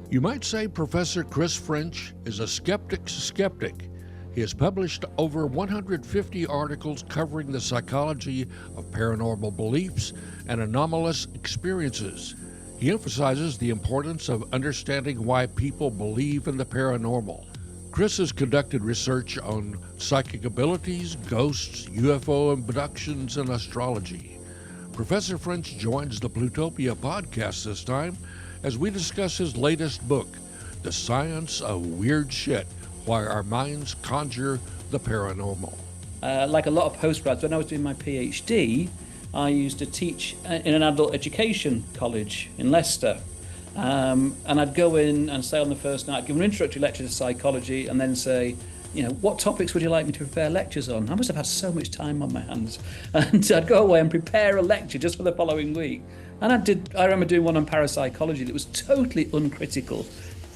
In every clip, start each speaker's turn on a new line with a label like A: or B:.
A: You might say Professor Chris French is a skeptic's skeptic. He has published over 150 articles covering the psychology of paranormal beliefs and anomalous experiences. He emphasizes the importance of understanding why people believe in the paranormal. Chris has conducted research on psychic abilities, ghosts, UFO abductions, and astrology. Professor French joins the Plutopia podcast this time as we discuss his latest book, The Science of Weird Shit, Why Our Minds Conjure the Paranormal.
B: Like a lot of postgrads, when I was doing my PhD, I used to teach in an adult education college in Leicester. And I'd go in and say on the first night, give an introductory lecture to psychology, and then say, what topics would you like me to prepare lectures on? I must have had so much time on my hands. And I'd go away and prepare a lecture just for the following week. And I remember doing one on parapsychology that was totally uncritical,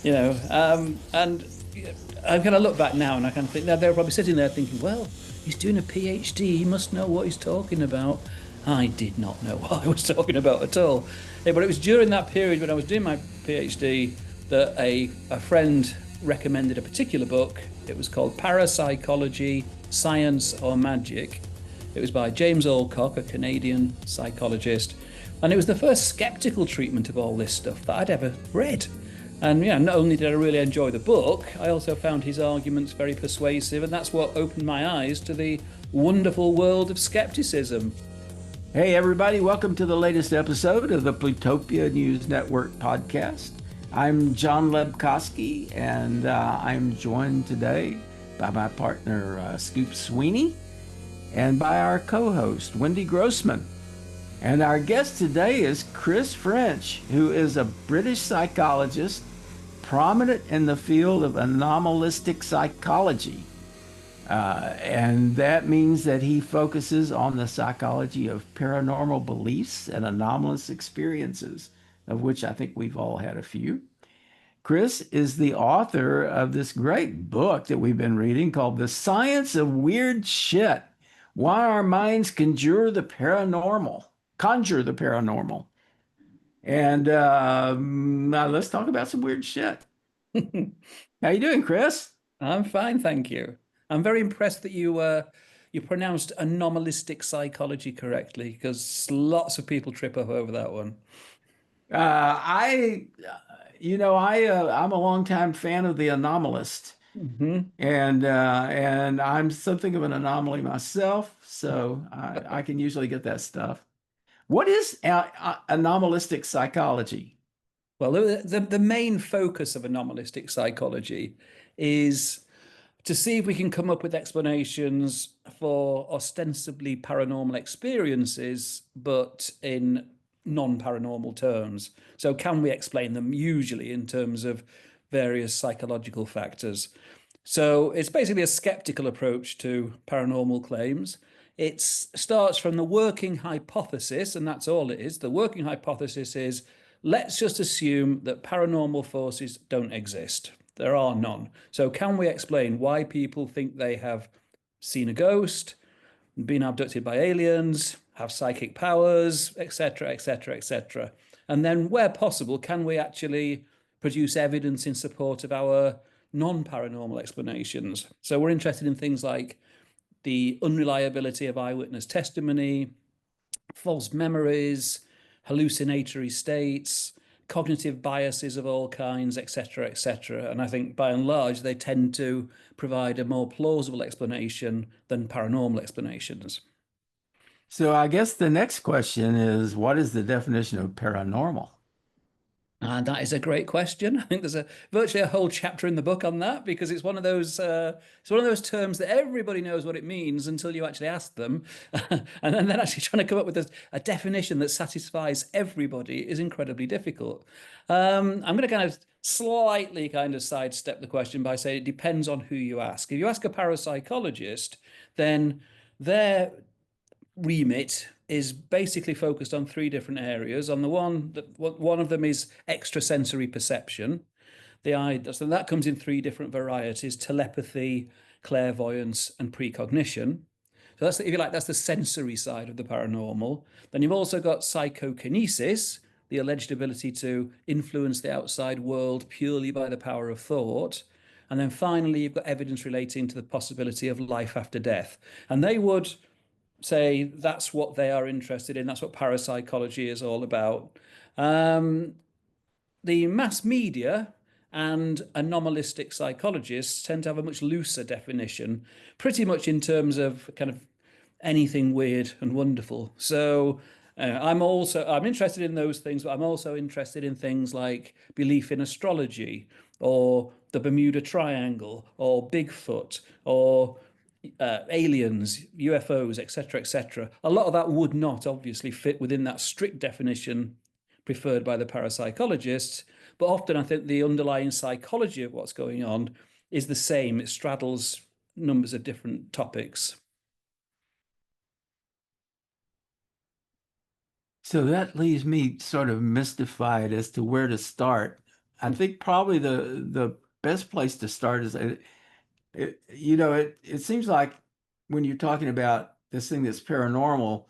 B: and I kind of look back now and I kind of think, they were probably sitting there thinking, well, he's doing a PhD, he must know what he's talking about. I did not know what I was talking about at all. But it was during that period when I was doing my PhD that a friend recommended a particular book. It was called Parapsychology, Science or Magic. It was by James Alcock, a Canadian psychologist. And it was the first skeptical treatment of all this stuff that I'd ever read. And not only did I really enjoy the book, I also found his arguments very persuasive, and that's what opened my eyes to the wonderful world of skepticism.
C: Hey everybody, welcome to the latest episode of the Plutopia News Network podcast. I'm John Lebkowski, and I'm joined today by my partner Scoop Sweeney and by our co-host Wendy Grossman. And our guest today is Chris French, who is a British psychologist prominent in the field of anomalistic psychology. And that means that he focuses on the psychology of paranormal beliefs and anomalous experiences, of which I think we've all had a few. Chris is the author of this great book that we've been reading called The Science of Weird Shit, Why Our Minds Conjure the Paranormal. And now let's talk about some weird shit. How you doing, Chris?
B: I'm fine, thank you. I'm very impressed that you pronounced anomalistic psychology correctly, because lots of people trip up over that one.
C: I'm a longtime fan of the anomalist, and I'm something of an anomaly myself, so I can usually get that stuff. What is anomalistic psychology?
B: Well, the main focus of anomalistic psychology is to see if we can come up with explanations for ostensibly paranormal experiences, but in non-paranormal terms. So can we explain them usually in terms of various psychological factors? So it's basically a skeptical approach to paranormal claims. It starts from the working hypothesis, and that's all it is. The working hypothesis is, let's just assume that paranormal forces don't exist. There are none. So can we explain why people think they have seen a ghost, been abducted by aliens, have psychic powers, etc., etc., etc. And then where possible, can we actually produce evidence in support of our non-paranormal explanations? So we're interested in things like the unreliability of eyewitness testimony, false memories, hallucinatory states, cognitive biases of all kinds, etc., etc. And I think by and large, they tend to provide a more plausible explanation than paranormal explanations.
C: So I guess the next question is, what is the definition of paranormal?
B: And that is a great question. I think there's virtually a whole chapter in the book on that, because it's one of those terms that everybody knows what it means until you actually ask them, and then actually trying to come up with a definition that satisfies everybody is incredibly difficult. I'm going to kind of slightly sidestep the question by saying it depends on who you ask. If you ask a parapsychologist, then their remit is basically focused on three different areas. On the one of them is extrasensory perception. So that comes in three different varieties: telepathy, clairvoyance, and precognition. So that's, if you like, that's the sensory side of the paranormal. Then you've also got psychokinesis, the alleged ability to influence the outside world purely by the power of thought. And then finally, you've got evidence relating to the possibility of life after death. And they would say that's what they are interested in. That's what parapsychology is all about. The mass media and anomalistic psychologists tend to have a much looser definition, pretty much in terms of kind of anything weird and wonderful. So I'm interested in those things, but I'm also interested in things like belief in astrology or the Bermuda Triangle or Bigfoot or aliens, UFOs, etc., etc. A lot of that would not obviously fit within that strict definition preferred by the parapsychologists, but often I think the underlying psychology of what's going on is the same. It straddles numbers of different topics.
C: So that leaves me sort of mystified as to where to start. I think probably the best place to start is it seems like when you're talking about this thing that's paranormal,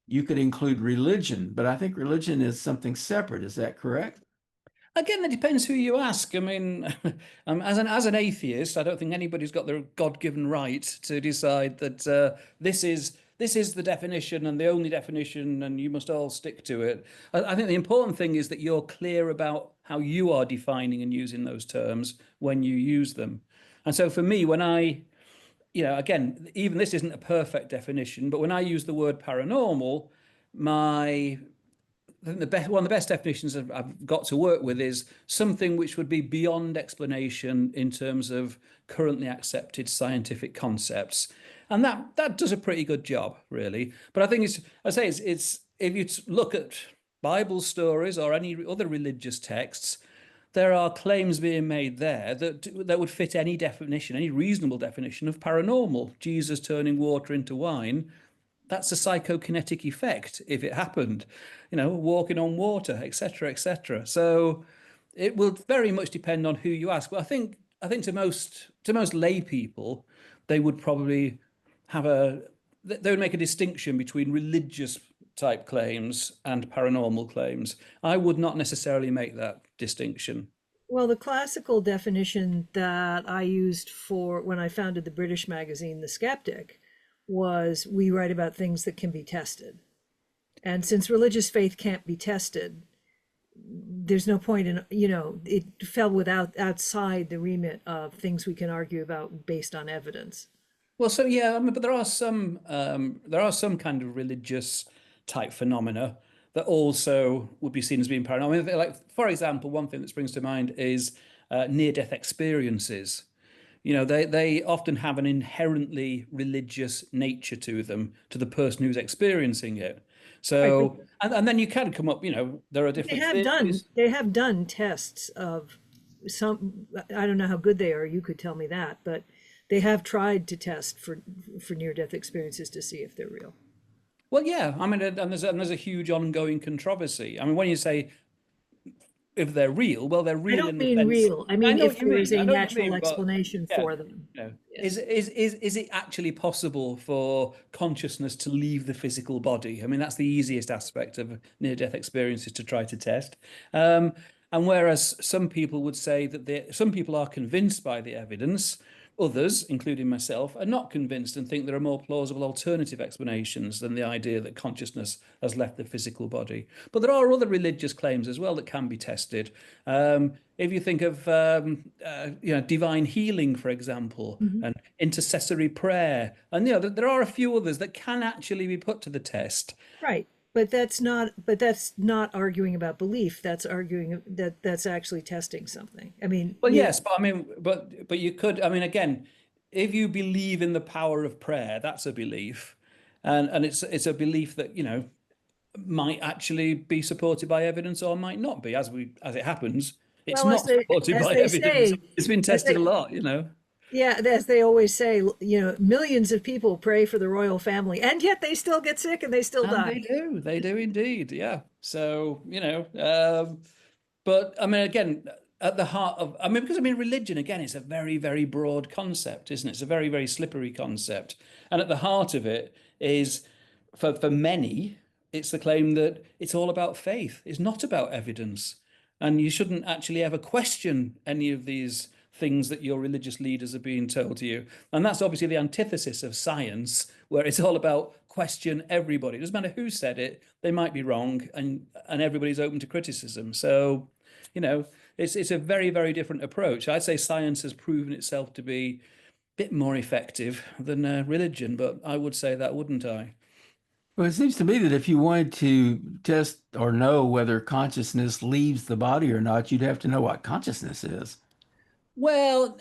C: you could include religion, but I think religion is something separate. Is that correct?
B: Again, it depends who you ask. I mean, as an atheist, I don't think anybody's got the God-given right to decide that this is the definition and the only definition, and you must all stick to it. I think the important thing is that you're clear about how you are defining and using those terms when you use them. And so, for me, when again, even this isn't a perfect definition, but when I use the word paranormal, my I think one of the best definitions I've got to work with is something which would be beyond explanation in terms of currently accepted scientific concepts, and that does a pretty good job, really. But I think it's if you look at Bible stories or any other religious texts, there are claims being made there that would fit any definition, any reasonable definition of paranormal. Jesus turning water into wine, that's a psychokinetic effect if it happened, walking on water, etc., etc. So it will very much depend on who you ask. But I think to most lay people, they would probably they would make a distinction between religious type claims and paranormal claims. I would not necessarily make that distinction.
D: Well, the classical definition that I used for when I founded the British magazine, The Skeptic, was we write about things that can be tested. And since religious faith can't be tested, there's no point in, it fell outside the remit of things we can argue about based on evidence.
B: Well, so yeah, I mean, but there are some kind of religious type phenomena that also would be seen as being paranormal. I mean, like, for example, one thing that springs to mind is near-death experiences. They often have an inherently religious nature to them, to the person who's experiencing it. So, and then you can come up, there are different
D: they have done tests of some, I don't know how good they are, you could tell me that, but they have tried to test for near-death experiences to see if they're real.
B: Well, yeah, I mean, and there's a huge ongoing controversy. I mean, when you say if they're real, well, they're real.
D: I don't mean real. I mean if there is a natural explanation for them.
B: Yes. Is it actually possible for consciousness to leave the physical body? I mean, that's the easiest aspect of near-death experiences to try to test. And whereas some people would say that some people are convinced by the evidence, others, including myself, are not convinced and think there are more plausible alternative explanations than the idea that consciousness has left the physical body. But there are other religious claims as well that can be tested. If you think of divine healing, for example, and intercessory prayer, and there are a few others that can actually be put to the test.
D: Right. But that's not arguing about belief. That's arguing that's actually testing something. I mean,
B: well, yes, but I mean, but you could. I mean, again, if you believe in the power of prayer, that's a belief, and it's a belief that might actually be supported by evidence or might not be. As it happens, it's not supported by evidence. It's been tested a lot,
D: Yeah, as they always say, millions of people pray for the royal family, and yet they still get sick and they still die.
B: They do indeed, yeah. So, but I mean, again, at the heart of, because religion, again, is a very, very broad concept, isn't it? It's a very, very slippery concept. And at the heart of it is, for many, it's the claim that it's all about faith. It's not about evidence. And you shouldn't actually ever question any of these things that your religious leaders are being told to you. And that's obviously the antithesis of science, where it's all about question everybody. It doesn't matter who said it, they might be wrong, and everybody's open to criticism. So, it's a very, very different approach. I'd say science has proven itself to be a bit more effective than religion, but I would say that, wouldn't I?
C: Well, it seems to me that if you wanted to test or know whether consciousness leaves the body or not, you'd have to know what consciousness is.
B: Well,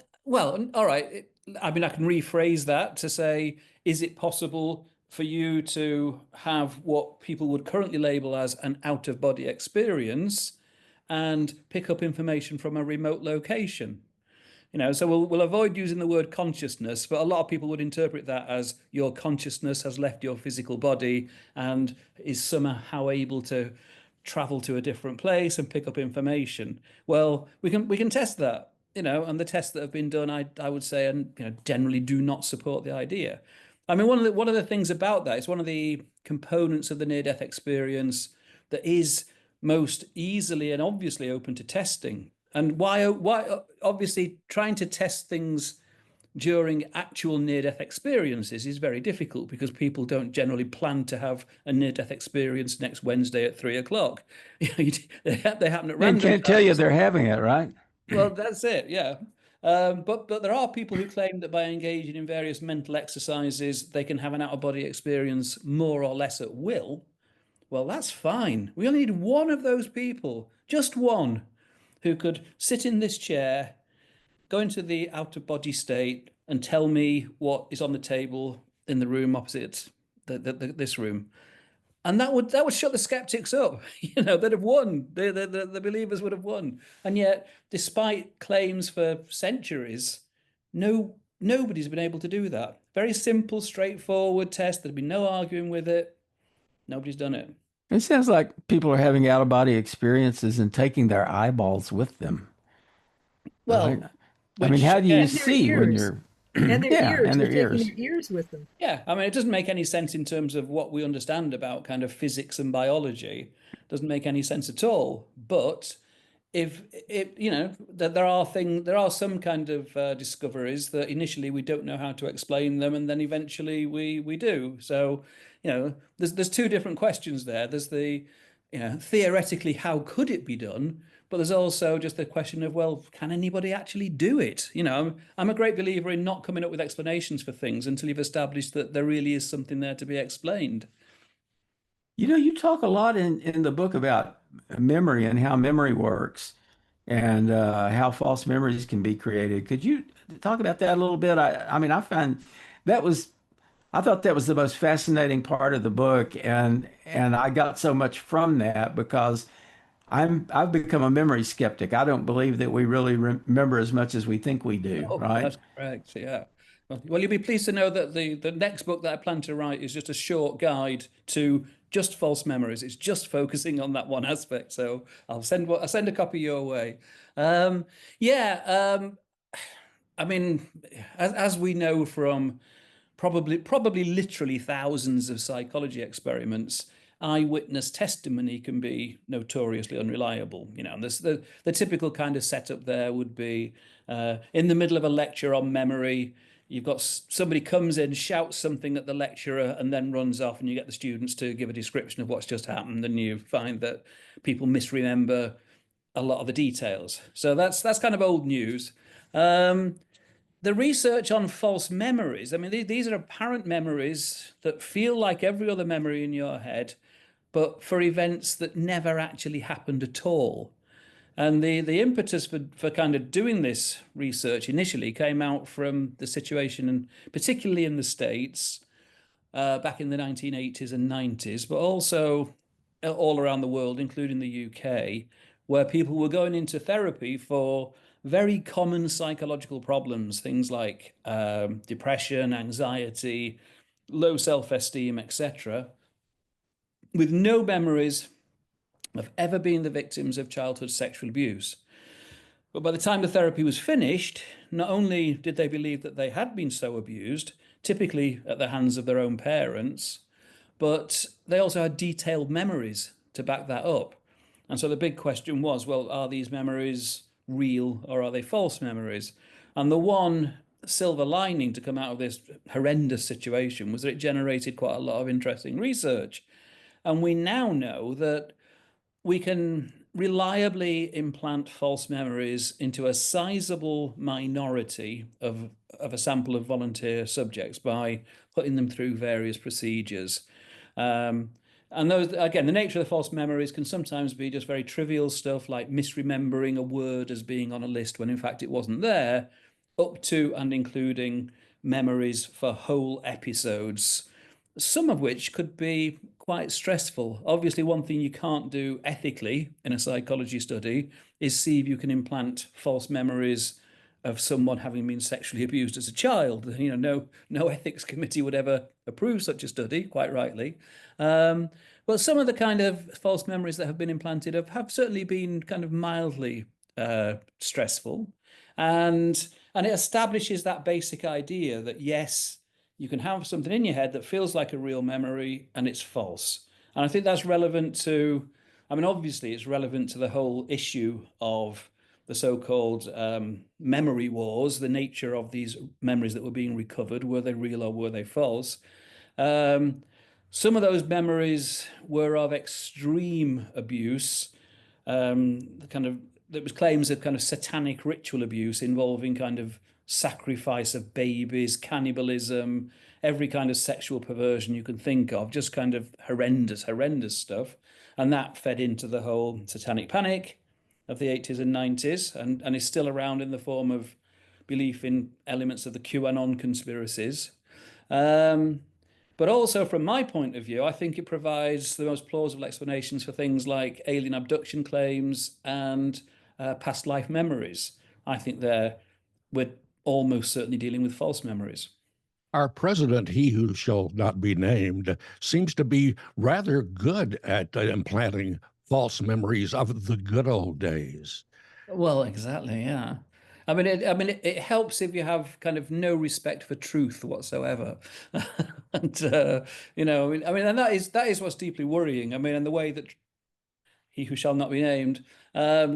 B: all right. I mean, I can rephrase that to say, is it possible for you to have what people would currently label as an out-of-body experience and pick up information from a remote location? So we'll avoid using the word consciousness, but a lot of people would interpret that as your consciousness has left your physical body and is somehow able to travel to a different place and pick up information. Well, we can test that, and the tests that have been done, I would say, and generally do not support the idea. I mean, one of the things about that, it's one of the components of the near-death experience that is most easily and obviously open to testing. And why obviously trying to test things during actual near-death experiences is very difficult, because people don't generally plan to have a near-death experience next Wednesday at 3 o'clock. They happen at
C: They
B: random
C: can't tell you
B: times.
C: they're having it, right?
B: Well, that's it, yeah. But there are people who claim that by engaging in various mental exercises, they can have an out-of-body experience more or less at will. Well, that's fine. We only need one of those people, just one, who could sit in this chair, go into the out-of-body state, and tell me what is on the table in the room opposite this room. And that would shut the skeptics up. They'd have won. The believers would have won. And yet, despite claims for centuries, nobody's been able to do that. Very simple, straightforward test. There'd be no arguing with it. Nobody's done it.
C: It sounds like people are having out of body experiences and taking their eyeballs with them, right?
B: Well,
C: I mean,
B: which
C: how do you
B: again,
D: And their
C: see when
D: ears.
C: you're,
D: And their
C: yeah,
D: ears.
C: and
D: They're
C: their
D: taking
C: ears?
D: their ears with them.
B: yeah, I mean, it doesn't make any sense in terms of what we understand about kind of physics and biology. Doesn't make any sense at all. But if that there are some kind of discoveries that initially we don't know how to explain them, and then eventually we do. So there's two different questions there. There's the theoretically, how could it be done? But there's also just the question of, well, can anybody actually do it? I'm a great believer in not coming up with explanations for things until you've established that there really is something there to be explained.
C: You talk a lot in the book about memory and how memory works and how false memories can be created. Could you talk about that a little bit? I mean, that was, I thought that was the most fascinating part of the book, and I got so much from that because I've become a memory skeptic. I don't believe that we really remember as much as we think we do,
B: Oh,
C: right?
B: that's correct. Yeah. Well, you'll be pleased to know that the next book that I plan to write is just a short guide to just false memories. It's just focusing on that one aspect. So I'll send a copy your way. Yeah. I mean, as we know from probably literally thousands of psychology experiments, eyewitness testimony can be notoriously unreliable. And the typical kind of setup there would be in the middle of a lecture on memory. You've got somebody comes in, shouts something at the lecturer, and then runs off, and you get the students to give a description of what's just happened, and you find that people misremember a lot of the details. So that's kind of old news. The research on false memories, I mean, these are apparent memories that feel like every other memory in your head, but for events that never actually happened at all. And the impetus for kind of doing this research initially came out from the situation, and particularly in the States, back in the 1980s and 90s, but also all around the world, including the UK, where people were going into therapy for very common psychological problems, things like depression, anxiety, low self-esteem, etc., with no memories of ever being the victims of childhood sexual abuse. But by the time the therapy was finished, not only did they believe that they had been so abused, typically at the hands of their own parents, but they also had detailed memories to back that up. And so the big question was, well, are these memories real or are they false memories? And the one silver lining to come out of this horrendous situation was that it generated quite a lot of interesting research. And we now know that we can reliably implant false memories into a sizable minority of a sample of volunteer subjects by putting them through various procedures. And those, again, the nature of the false memories can sometimes be just very trivial stuff like misremembering a word as being on a list when in fact it wasn't there, up to and including memories for whole episodes, some of which could be quite stressful. Obviously, one thing you can't do ethically in a psychology study is see if you can implant false memories of someone having been sexually abused as a child. No ethics committee would ever approve such a study, quite rightly. But some of the kind of false memories that have been implanted have certainly been kind of mildly stressful, and it establishes that basic idea that yes, you can have something in your head that feels like a real memory and it's false. And I think that's relevant to, I mean, obviously it's relevant to the whole issue of the so-called memory wars, the nature of these memories that were being recovered. Were they real or were they false? Some of those memories were of extreme abuse, there was claims of kind of satanic ritual abuse involving kind of sacrifice of babies, cannibalism, every kind of sexual perversion you can think of, just kind of horrendous stuff. And that fed into the whole satanic panic of the 80s and 90s, and is still around in the form of belief in elements of the QAnon conspiracies. But also, from my point of view, I think it provides the most plausible explanations for things like alien abduction claims and past life memories. I think we're almost certainly dealing with false memories.
A: Our president, he who shall not be named, seems to be rather good at implanting false memories of the good old days.
B: Well, exactly, yeah. It helps if you have kind of no respect for truth whatsoever, and and that is what's deeply worrying. I mean, and the way that he who shall not be named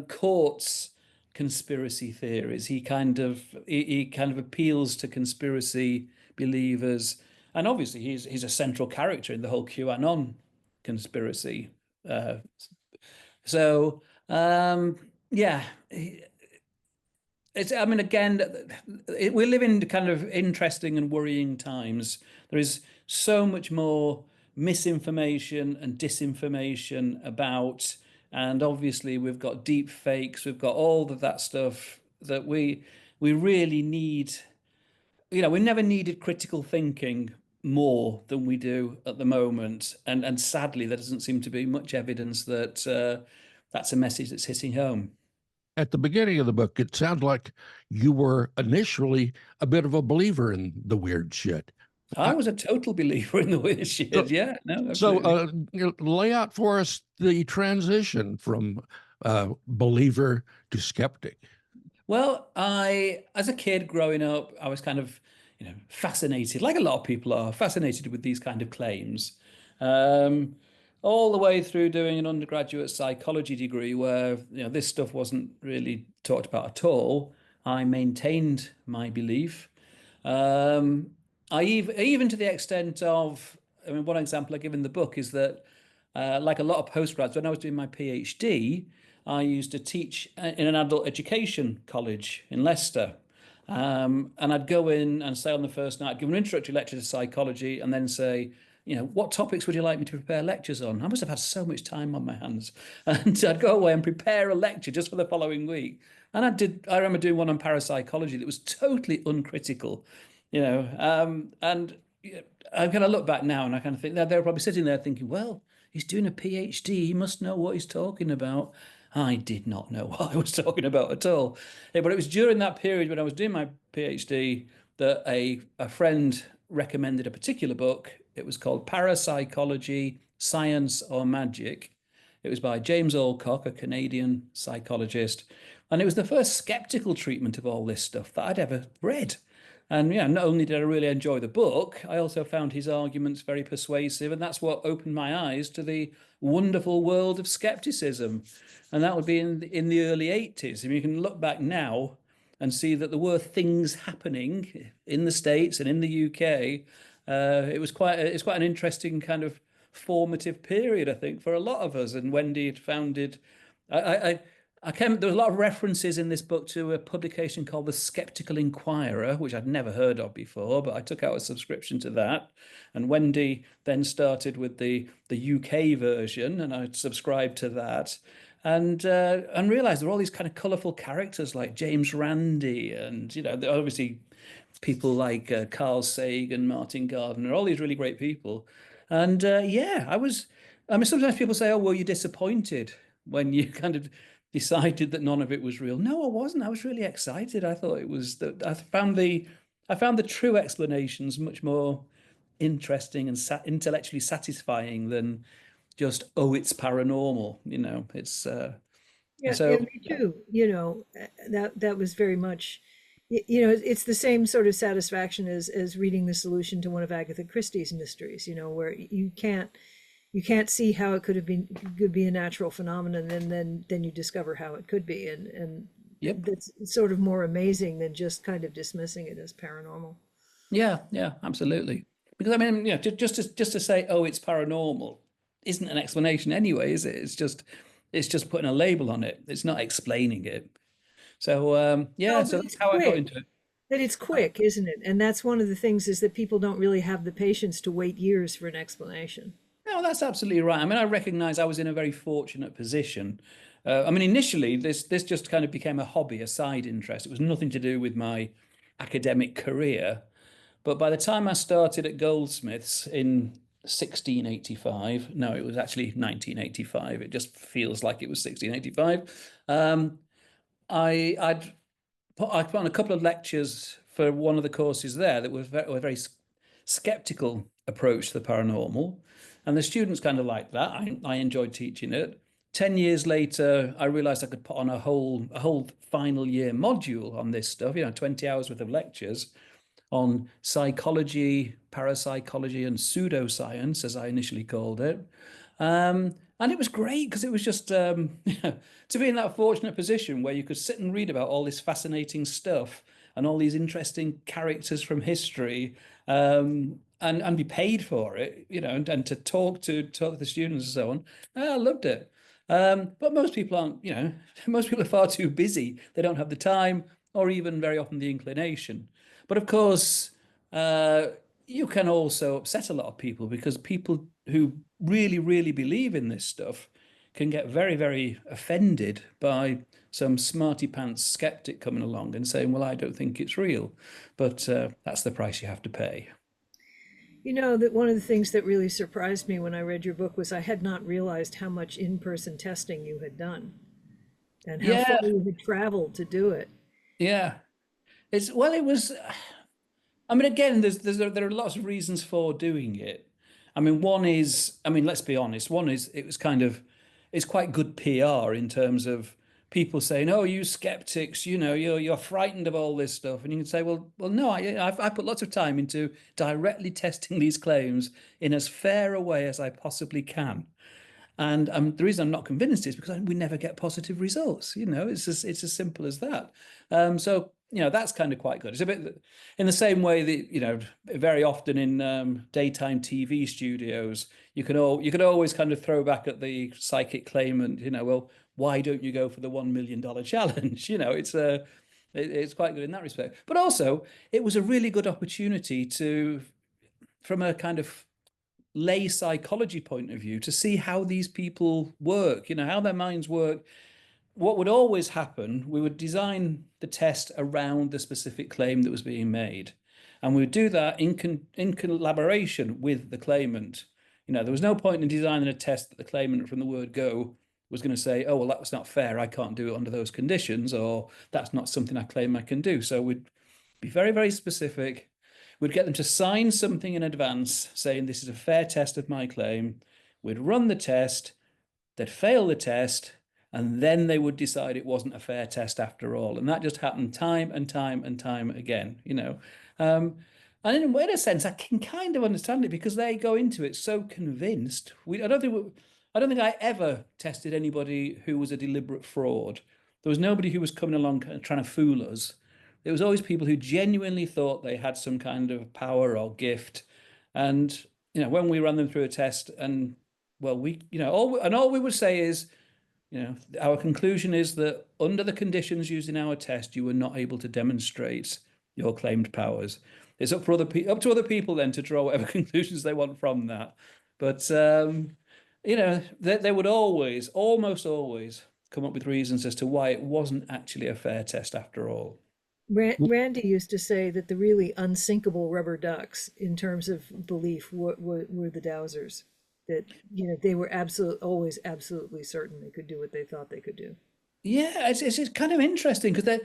B: courts conspiracy theories. He kind of appeals to conspiracy believers, and obviously he's a central character in the whole QAnon conspiracy. So yeah. Again, we live in kind of interesting and worrying times. There is so much more misinformation and disinformation about, and obviously we've got deep fakes, we've got all of that stuff that we really need. We never needed critical thinking more than we do at the moment, and sadly there doesn't seem to be much evidence that that's a message that's hitting home.
A: At the beginning of the book, it sounds like you were initially a bit of a believer in the weird shit.
B: I was a total believer in the weird shit.
A: So,
B: Yeah, no,
A: so
B: absolutely.
A: lay out for us the transition from believer to skeptic.
B: Well, as a kid growing up, I was kind of, fascinated, like a lot of people are, fascinated with these kind of claims. Um, all the way through doing an undergraduate psychology degree where, this stuff wasn't really talked about at all. I maintained my belief. Um, even to the extent of, one example I give in the book is that, like a lot of postgrads, when I was doing my PhD, I used to teach in an adult education college in Leicester. And I'd go in and say on the first night, give an introductory lecture to psychology, and then say, what topics would you like me to prepare lectures on? I must have had so much time on my hands. And I'd go away and prepare a lecture just for the following week. And I remember doing one on parapsychology that was totally uncritical, and I kind of look back now and I kind of think that they're probably sitting there thinking, well, he's doing a PhD. He must know what he's talking about. I did not know what I was talking about at all. Yeah, but it was during that period when I was doing my PhD that a friend recommended a particular book. It was called Parapsychology, Science or Magic. It was by James Alcock, a Canadian psychologist. And it was the first skeptical treatment of all this stuff that I'd ever read. And yeah, not only did I really enjoy the book, I also found his arguments very persuasive, and that's what opened my eyes to the wonderful world of skepticism. And that would be in the early 80s. I mean, you can look back now and see that there were things happening in the States and in the UK. It's quite an interesting kind of formative period, I think, for a lot of us. And Wendy had founded, I, there was a lot of references in this book to a publication called The Skeptical Inquirer, which I'd never heard of before, but I took out a subscription to that. And Wendy then started with the UK version, and I subscribed to that. And realized there were all these kind of colorful characters like James Randi, and obviously people like Carl Sagan, Martin Gardner, all these really great people. And yeah, I mean, sometimes people say, "Oh, well, you're disappointed when you kind of decided that none of it was real." No, I wasn't. I was really excited. I thought it was that I found the true explanations much more interesting and intellectually satisfying than just, oh, it's paranormal. It's
D: Yeah,
B: so
D: yeah, me too. That was very much, it's the same sort of satisfaction as reading the solution to one of Agatha Christie's mysteries, where you can't see how it could be a natural phenomenon, and then you discover how it could be, and
B: Yep.
D: that's sort of more amazing than just kind of dismissing it as paranormal.
B: Yeah, absolutely. Because I mean, just to say, oh, it's paranormal, isn't an explanation anyway, is it? It's just putting a label on it. It's not explaining it. So yeah,
D: No,
B: so
D: but
B: that's
D: it's
B: how I got
D: quick.
B: into it.
D: That it's quick, isn't it? And that's one of the things, is that people don't really have the patience to wait years for an explanation.
B: No, that's absolutely right. I mean, I recognize I was in a very fortunate position. I mean, initially, this just kind of became a hobby, a side interest. It was nothing to do with my academic career. But by the time I started at Goldsmiths in 1685, no, it was actually 1985. It just feels like it was 1685. I'd I put on a couple of lectures for one of the courses there that were a very skeptical approach to the paranormal, and the students kind of liked that. I enjoyed teaching it. 10 years later, I realized I could put on a whole final year module on this stuff. 20 hours worth of lectures on psychology, parapsychology, and pseudoscience, as I initially called it. And it was great because it was just to be in that fortunate position where you could sit and read about all this fascinating stuff and all these interesting characters from history, and be paid for it, and to talk to the students and so on. I loved it. But most people aren't, most people are far too busy. They don't have the time or even very often the inclination. But of course, you can also upset a lot of people, because people who really, really believe in this stuff can get very, very offended by some smarty pants skeptic coming along and saying, well, I don't think it's real. But that's the price you have to pay.
D: That one of the things that really surprised me when I read your book was I had not realized how much in-person testing you had done and how far
B: Yeah,
D: you had traveled to do it.
B: yeah. It was. I mean, again, there are lots of reasons for doing it. I mean, one is, I mean, let's be honest. One is it's quite good PR in terms of people saying, "Oh, you skeptics, you're frightened of all this stuff," and you can say, "Well, no, I put lots of time into directly testing these claims in as fair a way as I possibly can." And the reason I'm not convinced is because we never get positive results. It's as simple as that. So that's kind of quite good. It's a bit in the same way that very often in daytime TV studios you can always kind of throw back at the psychic claimant. Well, why don't you go for the $1 million challenge? It's quite good in that respect. But also, it was a really good opportunity from a kind of lay psychology point of view, to see how these people work, how their minds work. What would always happen, we would design the test around the specific claim that was being made. And we would do that in collaboration with the claimant. There was no point in designing a test that the claimant from the word go was going to say, oh, well, that was not fair. I can't do it under those conditions, or that's not something I claim I can do. So we'd be very, very specific. We'd get them to sign something in advance saying this is a fair test of my claim. We'd run the test, they'd fail the test, and then they would decide it wasn't a fair test after all. And that just happened time and time and time again, you know. And in a sense, I can kind of understand it because they go into it so convinced. I don't think I ever tested anybody who was a deliberate fraud. There was nobody who was coming along trying to fool us. There was always people who genuinely thought they had some kind of power or gift. And, you know, when we ran them through a test and, well, all we would say is, you know, our conclusion is that under the conditions used in our test, you were not able to demonstrate your claimed powers. It's up to other people then to draw whatever conclusions they want from that. But you know, they would almost always, come up with reasons as to why it wasn't actually a fair test after all.
D: Randy used to say that the really unsinkable rubber ducks, in terms of belief, were the dowsers. That, you know, they were always absolutely certain they could do what they thought they could do.
B: Yeah, it's kind of interesting because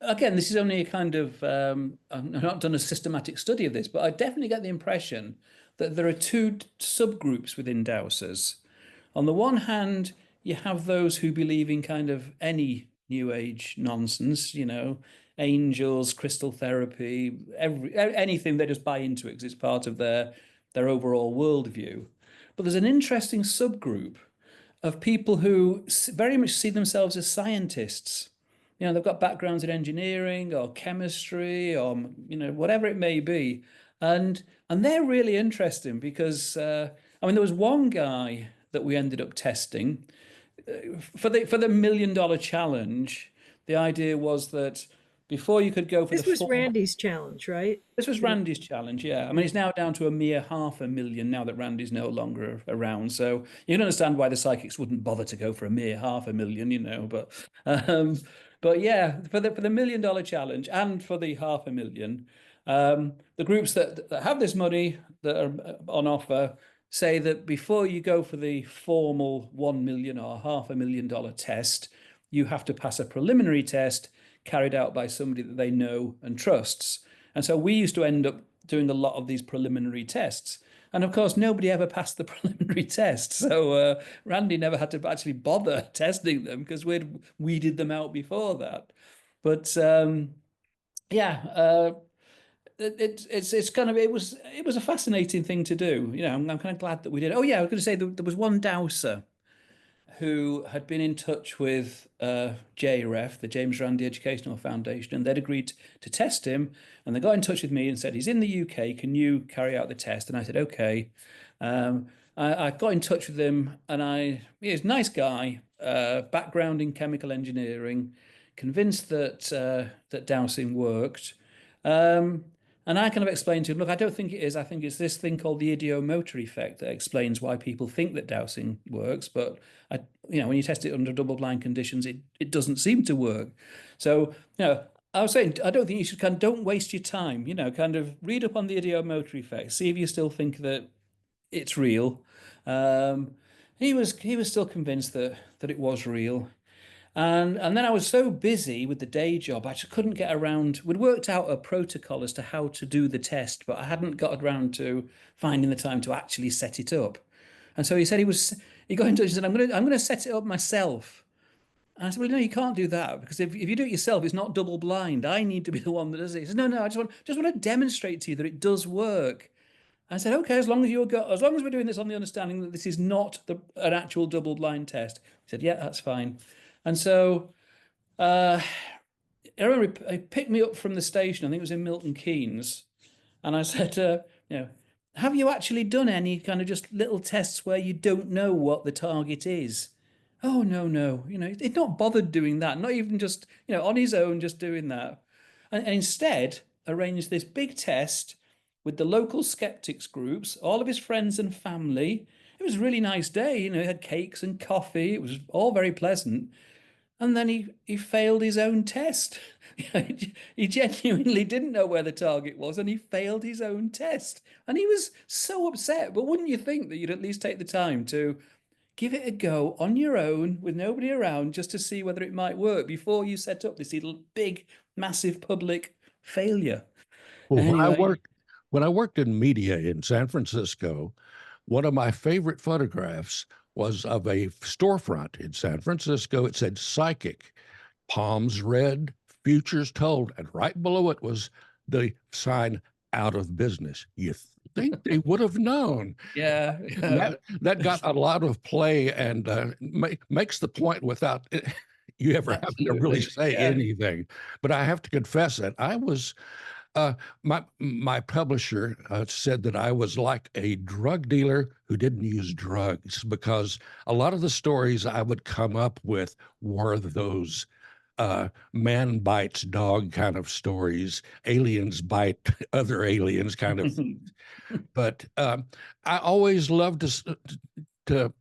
B: again, this is only a kind of I've not done a systematic study of this, but I definitely get the impression that there are two subgroups within dowsers. On the one hand, you have those who believe in kind of any new age nonsense, you know, angels, crystal therapy, anything. They just buy into it because it's part of their overall worldview. But there's an interesting subgroup of people who very much see themselves as scientists. You know, they've got backgrounds in engineering or chemistry or, you know, whatever it may be, and they're really interesting because I mean, there was one guy that we ended up testing for the $1 million challenge. The idea was that before you could go for
D: This was Randy's challenge, right?
B: this was Randy's challenge, yeah. I mean, it's now down to a mere $500,000 now that Randy's no longer around. So you can understand why the psychics wouldn't bother to go for a mere $500,000, you know. But yeah, for the $1 million challenge and for the $500,000, the groups that have this money that are on offer say that before you go for the formal $1 million or $500,000 test, you have to pass a preliminary test carried out by somebody that they know and trusts. And so we used to end up doing a lot of these preliminary tests. And of course, nobody ever passed the preliminary test. So Randy never had to actually bother testing them because we'd weeded them out before that. But yeah, it's kind of it was a fascinating thing to do. You know, I'm kind of glad that we did. Oh yeah, I was going to say there was one dowser who had been in touch with JREF, the James Randi Educational Foundation, and they'd agreed to test him. And they got in touch with me and said, he's in the UK, can you carry out the test? And I said, okay. I got in touch with him, and he's a nice guy, background in chemical engineering, convinced that dowsing worked. And I kind of explained to him, look, I don't think it is. I think it's this thing called the ideomotor effect that explains why people think that dowsing works. But, you know, when you test it under double-blind conditions, it doesn't seem to work. So, you know, I was saying, I don't think you should don't waste your time, you know, kind of read up on the ideomotor effect, see if you still think that it's real. He was still convinced that it was real. And then I was so busy with the day job, I just couldn't get around. We'd worked out a protocol as to how to do the test, but I hadn't got around to finding the time to actually set it up. And so he said he got in touch and said, I'm going to set it up myself. And I said, well, no, you can't do that because if you do it yourself, it's not double blind. I need to be the one that does it. He said, no, I just want to demonstrate to you that it does work. I said, okay, as long as we're doing this on the understanding that this is not an actual double blind test. He said, yeah, that's fine. And so I remember he picked me up from the station. I think it was in Milton Keynes. And I said, you know, have you actually done any kind of just little tests where you don't know what the target is? Oh, no. You know, he'd not bothered doing that, not even just, you know, on his own, just doing that. And instead arranged this big test with the local skeptics groups, all of his friends and family. It was a really nice day. You know, he had cakes and coffee. It was all very pleasant. And then he failed his own test. He genuinely didn't know where the target was, and he failed his own test. And he was so upset. But wouldn't you think that you'd at least take the time to give it a go on your own with nobody around just to see whether it might work before you set up this little big, massive public failure?
A: Well,
B: Anyway.
A: when I worked in media in San Francisco, one of my favorite photographs was of a storefront in San Francisco. It said psychic, palms read, futures told, and right below it was the sign out of business. You think they would have known.
B: Yeah.
A: That got a lot of play and makes the point without you ever having to really
B: Absolutely.
A: say
B: Yeah.
A: anything. But I have to confess that I was my publisher said that I was like a drug dealer who didn't use drugs, because a lot of the stories I would come up with were those man bites dog kind of stories, aliens bite other aliens kind of. But I always loved to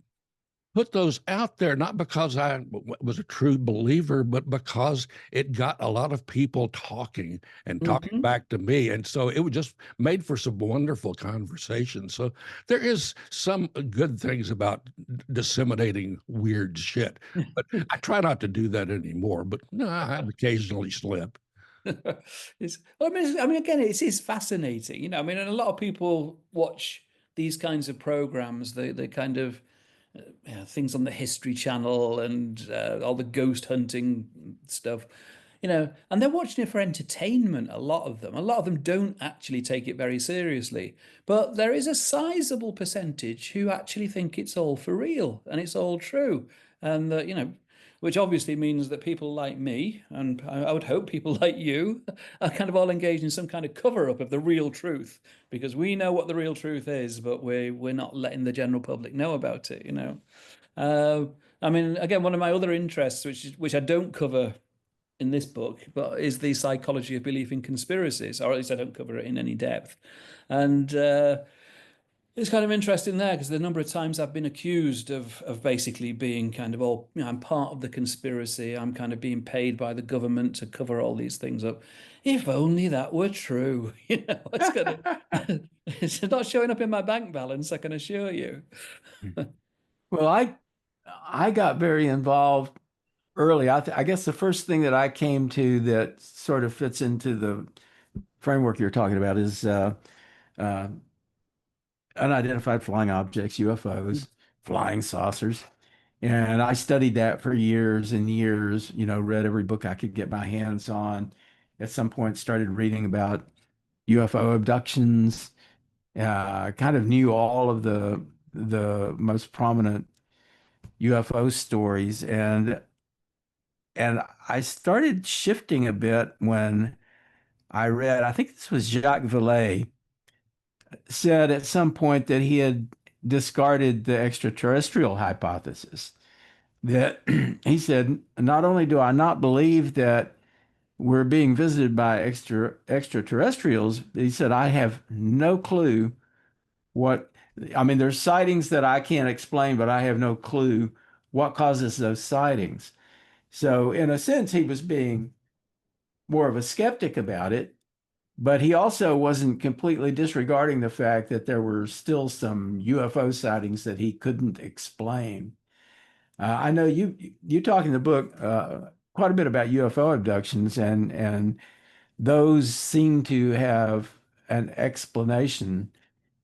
A: put those out there, not because I was a true believer, but because it got a lot of people talking and talking back to me. And so it was just made for some wonderful conversations. So there is some good things about disseminating weird shit, but I try not to do that anymore. But no, I occasionally slip.
B: I mean, again, it is fascinating, you know. I mean, and a lot of people watch these kinds of programs, the kind of things on the History Channel and all the ghost hunting stuff, you know, and they're watching it for entertainment. A lot of them don't actually take it very seriously, but there is a sizable percentage who actually think it's all for real and it's all true, and you know, which obviously means that people like me, and I would hope people like you, are kind of all engaged in some kind of cover up of the real truth, because we know what the real truth is, but we're not letting the general public know about it, you know. I mean, again, one of my other interests, which I don't cover in this book, but is the psychology of belief in conspiracies, or at least I don't cover it in any depth. And it's kind of interesting there, because the number of times I've been accused of basically being kind of all, you know, I'm part of the conspiracy. I'm kind of being paid by the government to cover all these things up. If only that were true, you know, it's not showing up in my bank balance, I can assure you.
C: Well, I got very involved early. I guess the first thing that I came to that sort of fits into the framework you're talking about is uh, unidentified flying objects, UFOs, flying saucers. And I studied that for years and years, you know, read every book I could get my hands on. At some point, started reading about UFO abductions, kind of knew all of the most prominent UFO stories. And I started shifting a bit when I read, I think this was Jacques Vallée, said at some point that he had discarded the extraterrestrial hypothesis. That he said, not only do I not believe that we're being visited by extraterrestrials, he said, I have no clue what, I mean, there's sightings that I can't explain, but I have no clue what causes those sightings. So, in a sense, he was being more of a skeptic about it, but he also wasn't completely disregarding the fact that there were still some UFO sightings that he couldn't explain. I know you talk in the book quite a bit about UFO abductions, and those seem to have an explanation,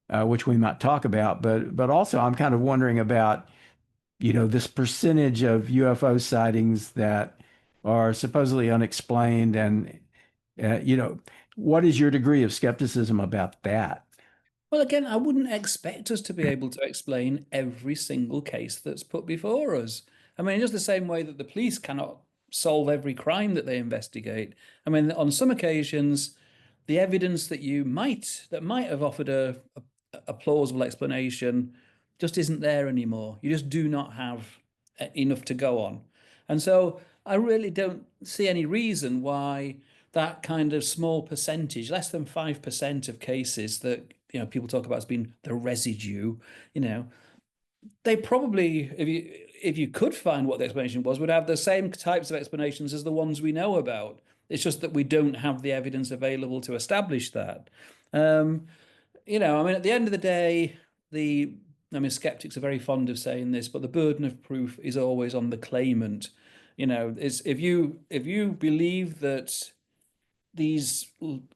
C: which we might talk about. But also, I'm kind of wondering about, you know, this percentage of UFO sightings that are supposedly unexplained, and you know, what is your degree of skepticism about that?
B: Well, again, I wouldn't expect us to be able to explain every single case that's put before us. I mean, just the same way that the police cannot solve every crime that they investigate. I mean, on some occasions, the evidence that might have offered a plausible explanation just isn't there anymore. You just do not have enough to go on. And so I really don't see any reason why that kind of small percentage, less than 5% of cases that, you know, people talk about as being the residue, you know, they probably, if you could find what the explanation was, would have the same types of explanations as the ones we know about. It's just that we don't have the evidence available to establish that. You know, I mean, at the end of the day, I mean, skeptics are very fond of saying this, but the burden of proof is always on the claimant. You know, is if you believe that these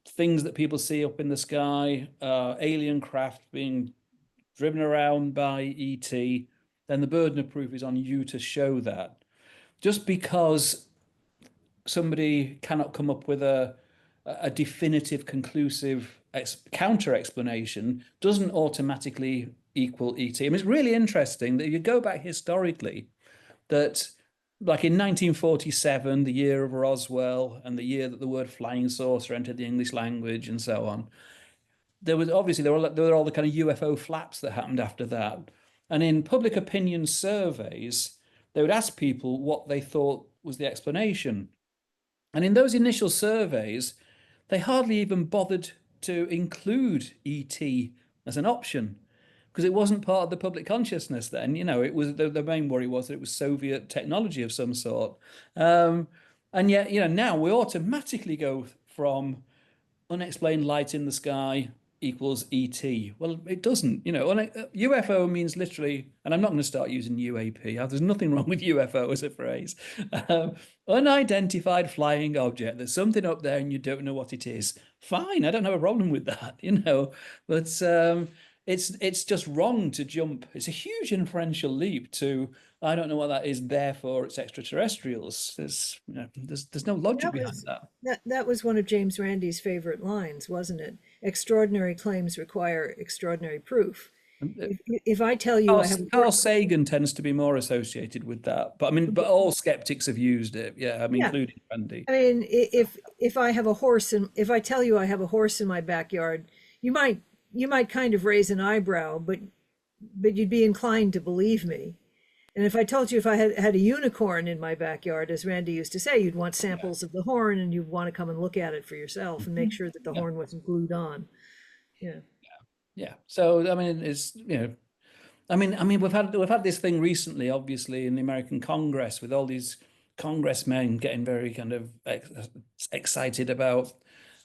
B: things that people see up in the sky, alien craft being driven around by ET, then the burden of proof is on you to show that. Just because somebody cannot come up with a definitive, conclusive counter explanation doesn't automatically equal ET. I mean, it's really interesting that you go back historically, that like in 1947, the year of Roswell, and the year that the word flying saucer entered the English language, and so on, there was obviously there were all the kind of UFO flaps that happened after that. And in public opinion surveys, they would ask people what they thought was the explanation. And in those initial surveys, they hardly even bothered to include ET as an option, because it wasn't part of the public consciousness then. It was the main worry was that it was Soviet technology of some sort. And yet, now we automatically go from unexplained light in the sky equals ET. Well, it doesn't. UFO means literally, and I'm not going to start using UAP. There's nothing wrong with UFO as a phrase. Unidentified flying object. There's something up there and you don't know what it is. Fine, I don't have a problem with that, But it's just wrong to jump. It's a huge inferential leap to, I don't know what that is, therefore it's extraterrestrials. There's no logic behind that.
D: That was one of James Randi's favorite lines, wasn't it? Extraordinary claims require extraordinary proof. If I tell you
B: Carl Sagan tends to be more associated with that, but all skeptics have used it. Yeah, including Randi.
D: I mean, if I have a horse, and if I tell you I have a horse in my backyard, you might kind of raise an eyebrow, but you'd be inclined to believe me. And if I told you if I had a unicorn in my backyard, as Randi used to say, you'd want samples of the horn and you'd want to come and look at it for yourself and make sure that the horn wasn't glued on.
B: Yeah. So it's we've had this thing recently, obviously, in the American Congress, with all these congressmen getting very kind of excited about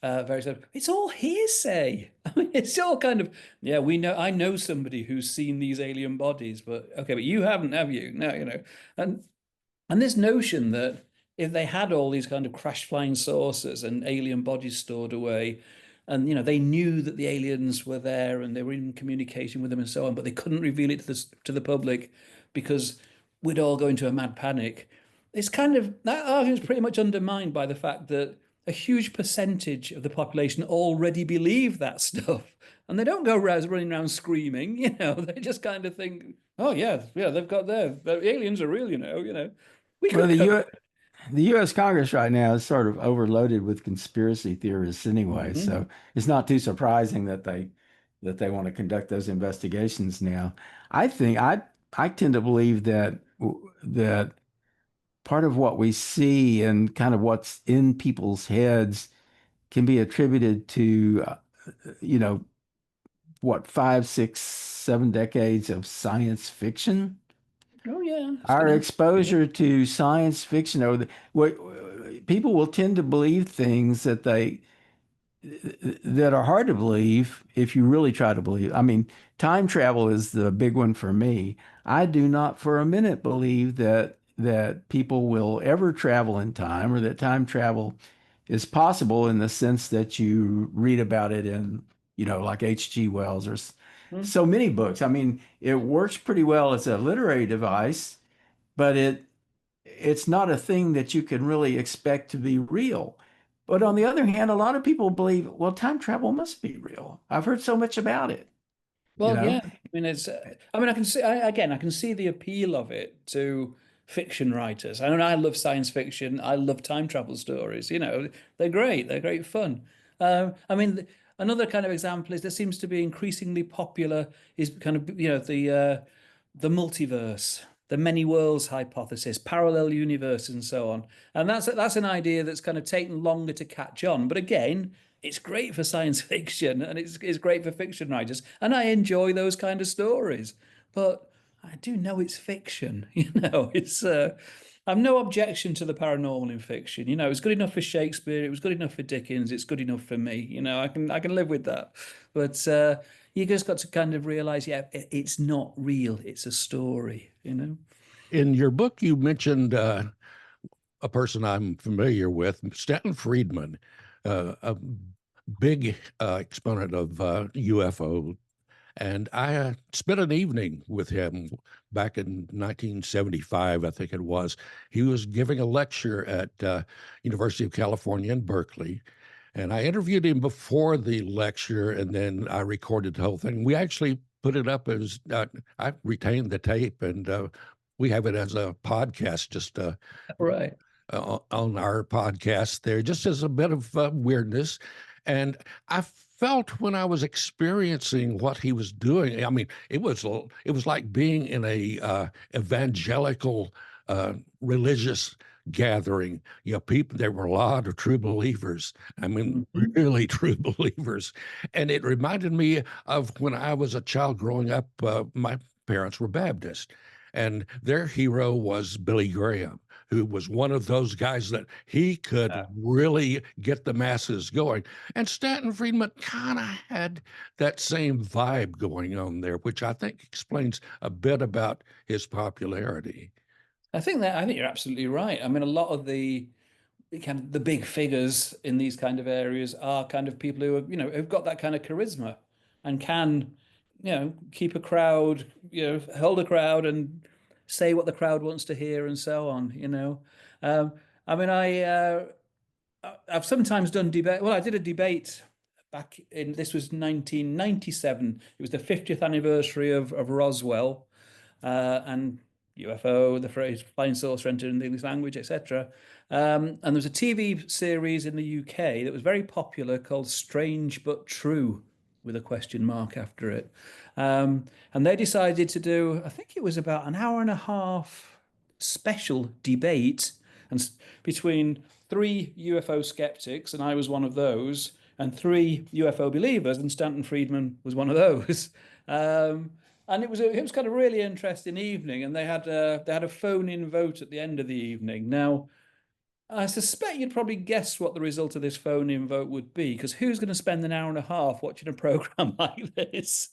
B: it's all hearsay. It's all kind of, I know somebody who's seen these alien bodies, but okay, but you haven't, have you? No, and this notion that if they had all these kind of crash flying saucers and alien bodies stored away, and they knew that the aliens were there and they were in communication with them and so on, but they couldn't reveal it to the public because we'd all go into a mad panic. It's kind of, that argument's pretty much undermined by the fact that a huge percentage of the population already believe that stuff, and they don't go running around screaming. They just kind of think, oh yeah, they've got the aliens are real.
C: The U.S. Congress right now is sort of overloaded with conspiracy theorists anyway, so it's not too surprising that they want to conduct those investigations now. I think I tend to believe that part of what we see and kind of what's in people's heads can be attributed to, 5, 6, 7 decades of science fiction.
B: Oh yeah.
C: Our exposure to science fiction, or people will tend to believe things that are hard to believe if you really try to believe. Time travel is the big one for me. I do not for a minute believe that people will ever travel in time, or that time travel is possible in the sense that you read about it in, like H.G. Wells or so many books. It works pretty well as a literary device, but it's not a thing that you can really expect to be real. But on the other hand, a lot of people believe, well, time travel must be real. I've heard so much about it.
B: Well, yeah. I can see, I can see the appeal of it to fiction writers. I love science fiction. I love time travel stories. They're great. They're great fun. Another kind of example is there seems to be increasingly popular is kind of, the multiverse, the many worlds hypothesis, parallel universe, and so on. And that's an idea that's kind of taken longer to catch on. But again, it's great for science fiction, and it's great for fiction writers. And I enjoy those kind of stories. But I do know it's fiction. It's I've no objection to the paranormal in fiction. It was good enough for Shakespeare. It was good enough for Dickens. It's good enough for me. I can live with that. But you just got to kind of realize, it's not real. It's a story. In
A: your book, you mentioned a person I'm familiar with, Stanton Friedman, a big exponent of UFO. And I spent an evening with him back in 1975, I think it was. He was giving a lecture at University of California in Berkeley, and I interviewed him before the lecture, and then I recorded the whole thing. We actually put it up as I retained the tape, and we have it as a podcast, just
B: Right.
A: on our podcast there, just as a bit of weirdness. And I felt when I was experiencing what he was doing, I mean, it was like being in a evangelical religious gathering. You know, people, there were a lot of true believers. I mean, really true believers. And it reminded me of when I was a child growing up. My parents were Baptist, and their hero was Billy Graham, who was one of those guys that he could really get the masses going. And Stanton Friedman kind of had that same vibe going on there, which I think explains a bit about his popularity.
B: I think you're absolutely right. I mean, a lot of the kind of the big figures in these kind of areas are kind of people who are, who've got that kind of charisma and can, keep a crowd, hold a crowd and say what the crowd wants to hear and so on. I mean, I've sometimes done debate. Well, I did a debate back in, this was 1997. It was the 50th anniversary of Roswell, and UFO, the phrase flying saucer entered in the English language, etc. And there was a TV series in the UK that was very popular called Strange But True, with a question mark after it. And they decided to do, I think it was about an hour and a half special debate and between 3 UFO skeptics, and I was one of those, and 3 UFO believers, and Stanton Friedman was one of those. And it was kind of really interesting evening, and they had a phone-in vote at the end of the evening. Now, I suspect you'd probably guess what the result of this phone-in vote would be, because who's going to spend an hour and a half watching a program like this?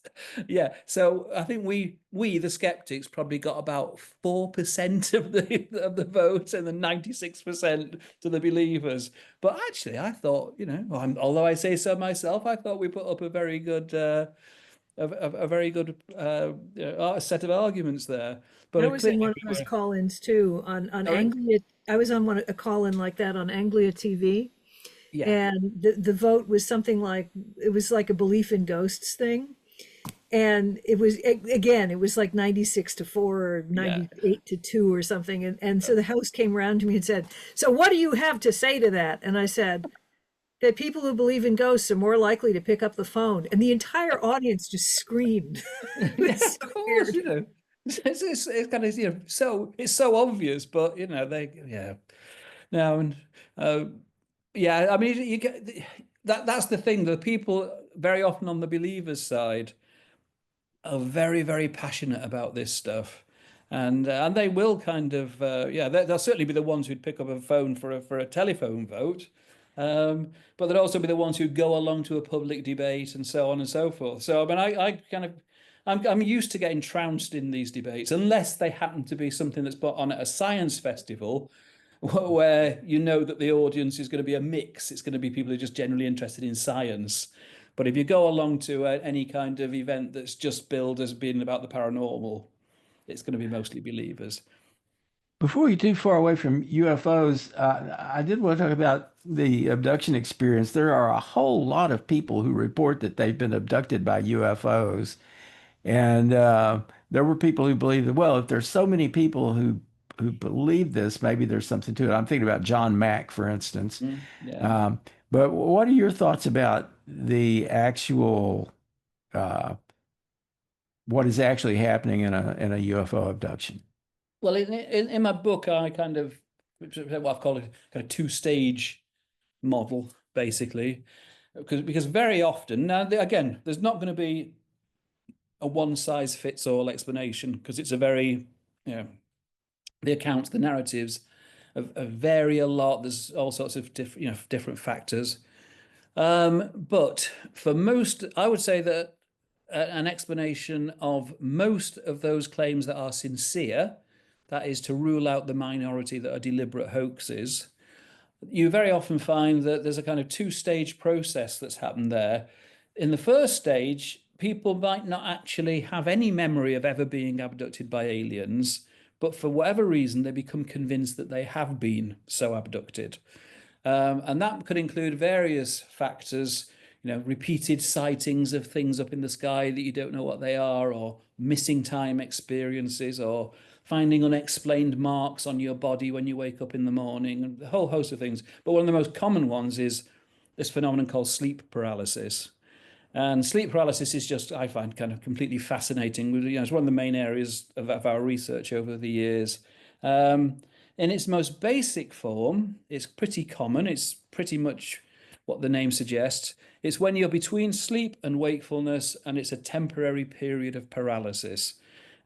B: Yeah, so I think we the skeptics probably got about 4% of the vote, and then 96% to the believers. But actually, I thought, although I say so myself, I thought we put up a very good set of arguments there. But
D: I was in one of those call-ins too on Anglia. I was on a call-in like that on Anglia TV,
B: yeah,
D: and the vote was something like, it was like a belief in ghosts thing, and it was, again, it was like 96-4 or 98-2 or something, and so the host came around to me and said, "So what do you have to say to that?" And I said that people who believe in ghosts are more likely to pick up the phone, and the entire audience just screamed.
B: Yes, of course, it's kind of, so it's so obvious, but now, and I mean, you get that's the thing. The people very often on the believers' side are very, very passionate about this stuff, and they will kind of they'll certainly be the ones who'd pick up a phone for a telephone vote. But they'd also be the ones who go along to a public debate and so on and so forth. So I mean, I kind of, I'm used to getting trounced in these debates, unless they happen to be something that's put on at a science festival, where that the audience is going to be a mix. It's going to be people who are just generally interested in science. But if you go along to any kind of event that's just billed as being about the paranormal, it's going to be mostly believers.
C: Before you too far away from UFOs, I did want to talk about the abduction experience. There are a whole lot of people who report that they've been abducted by UFOs. And there were people who believed that, well, if there's so many people who believe this, maybe there's something to it. I'm thinking about John Mack, for instance. But what are your thoughts about the actual, what is actually happening in a UFO abduction?
B: Well, in my book, I kind of, what I've called a kind of 2-stage model, basically, because very often, now again, there's not going to be a one-size-fits-all explanation, because it's a very, the accounts, the narratives vary a lot. There's all sorts of different factors. But for most, I would say that an explanation of most of those claims that are sincere, that is to rule out the minority that are deliberate hoaxes, you very often find that there's a kind of 2-stage process that's happened there. In the first stage, people might not actually have any memory of ever being abducted by aliens, but for whatever reason, they become convinced that they have been so abducted. And that could include various factors, repeated sightings of things up in the sky that you don't know what they are, or missing time experiences, or finding unexplained marks on your body when you wake up in the morning, and a whole host of things. But one of the most common ones is this phenomenon called sleep paralysis. And sleep paralysis is just, I find, kind of completely fascinating. It's one of the main areas of our research over the years. In its most basic form, it's pretty common. It's pretty much what the name suggests. It's when you're between sleep and wakefulness, and it's a temporary period of paralysis.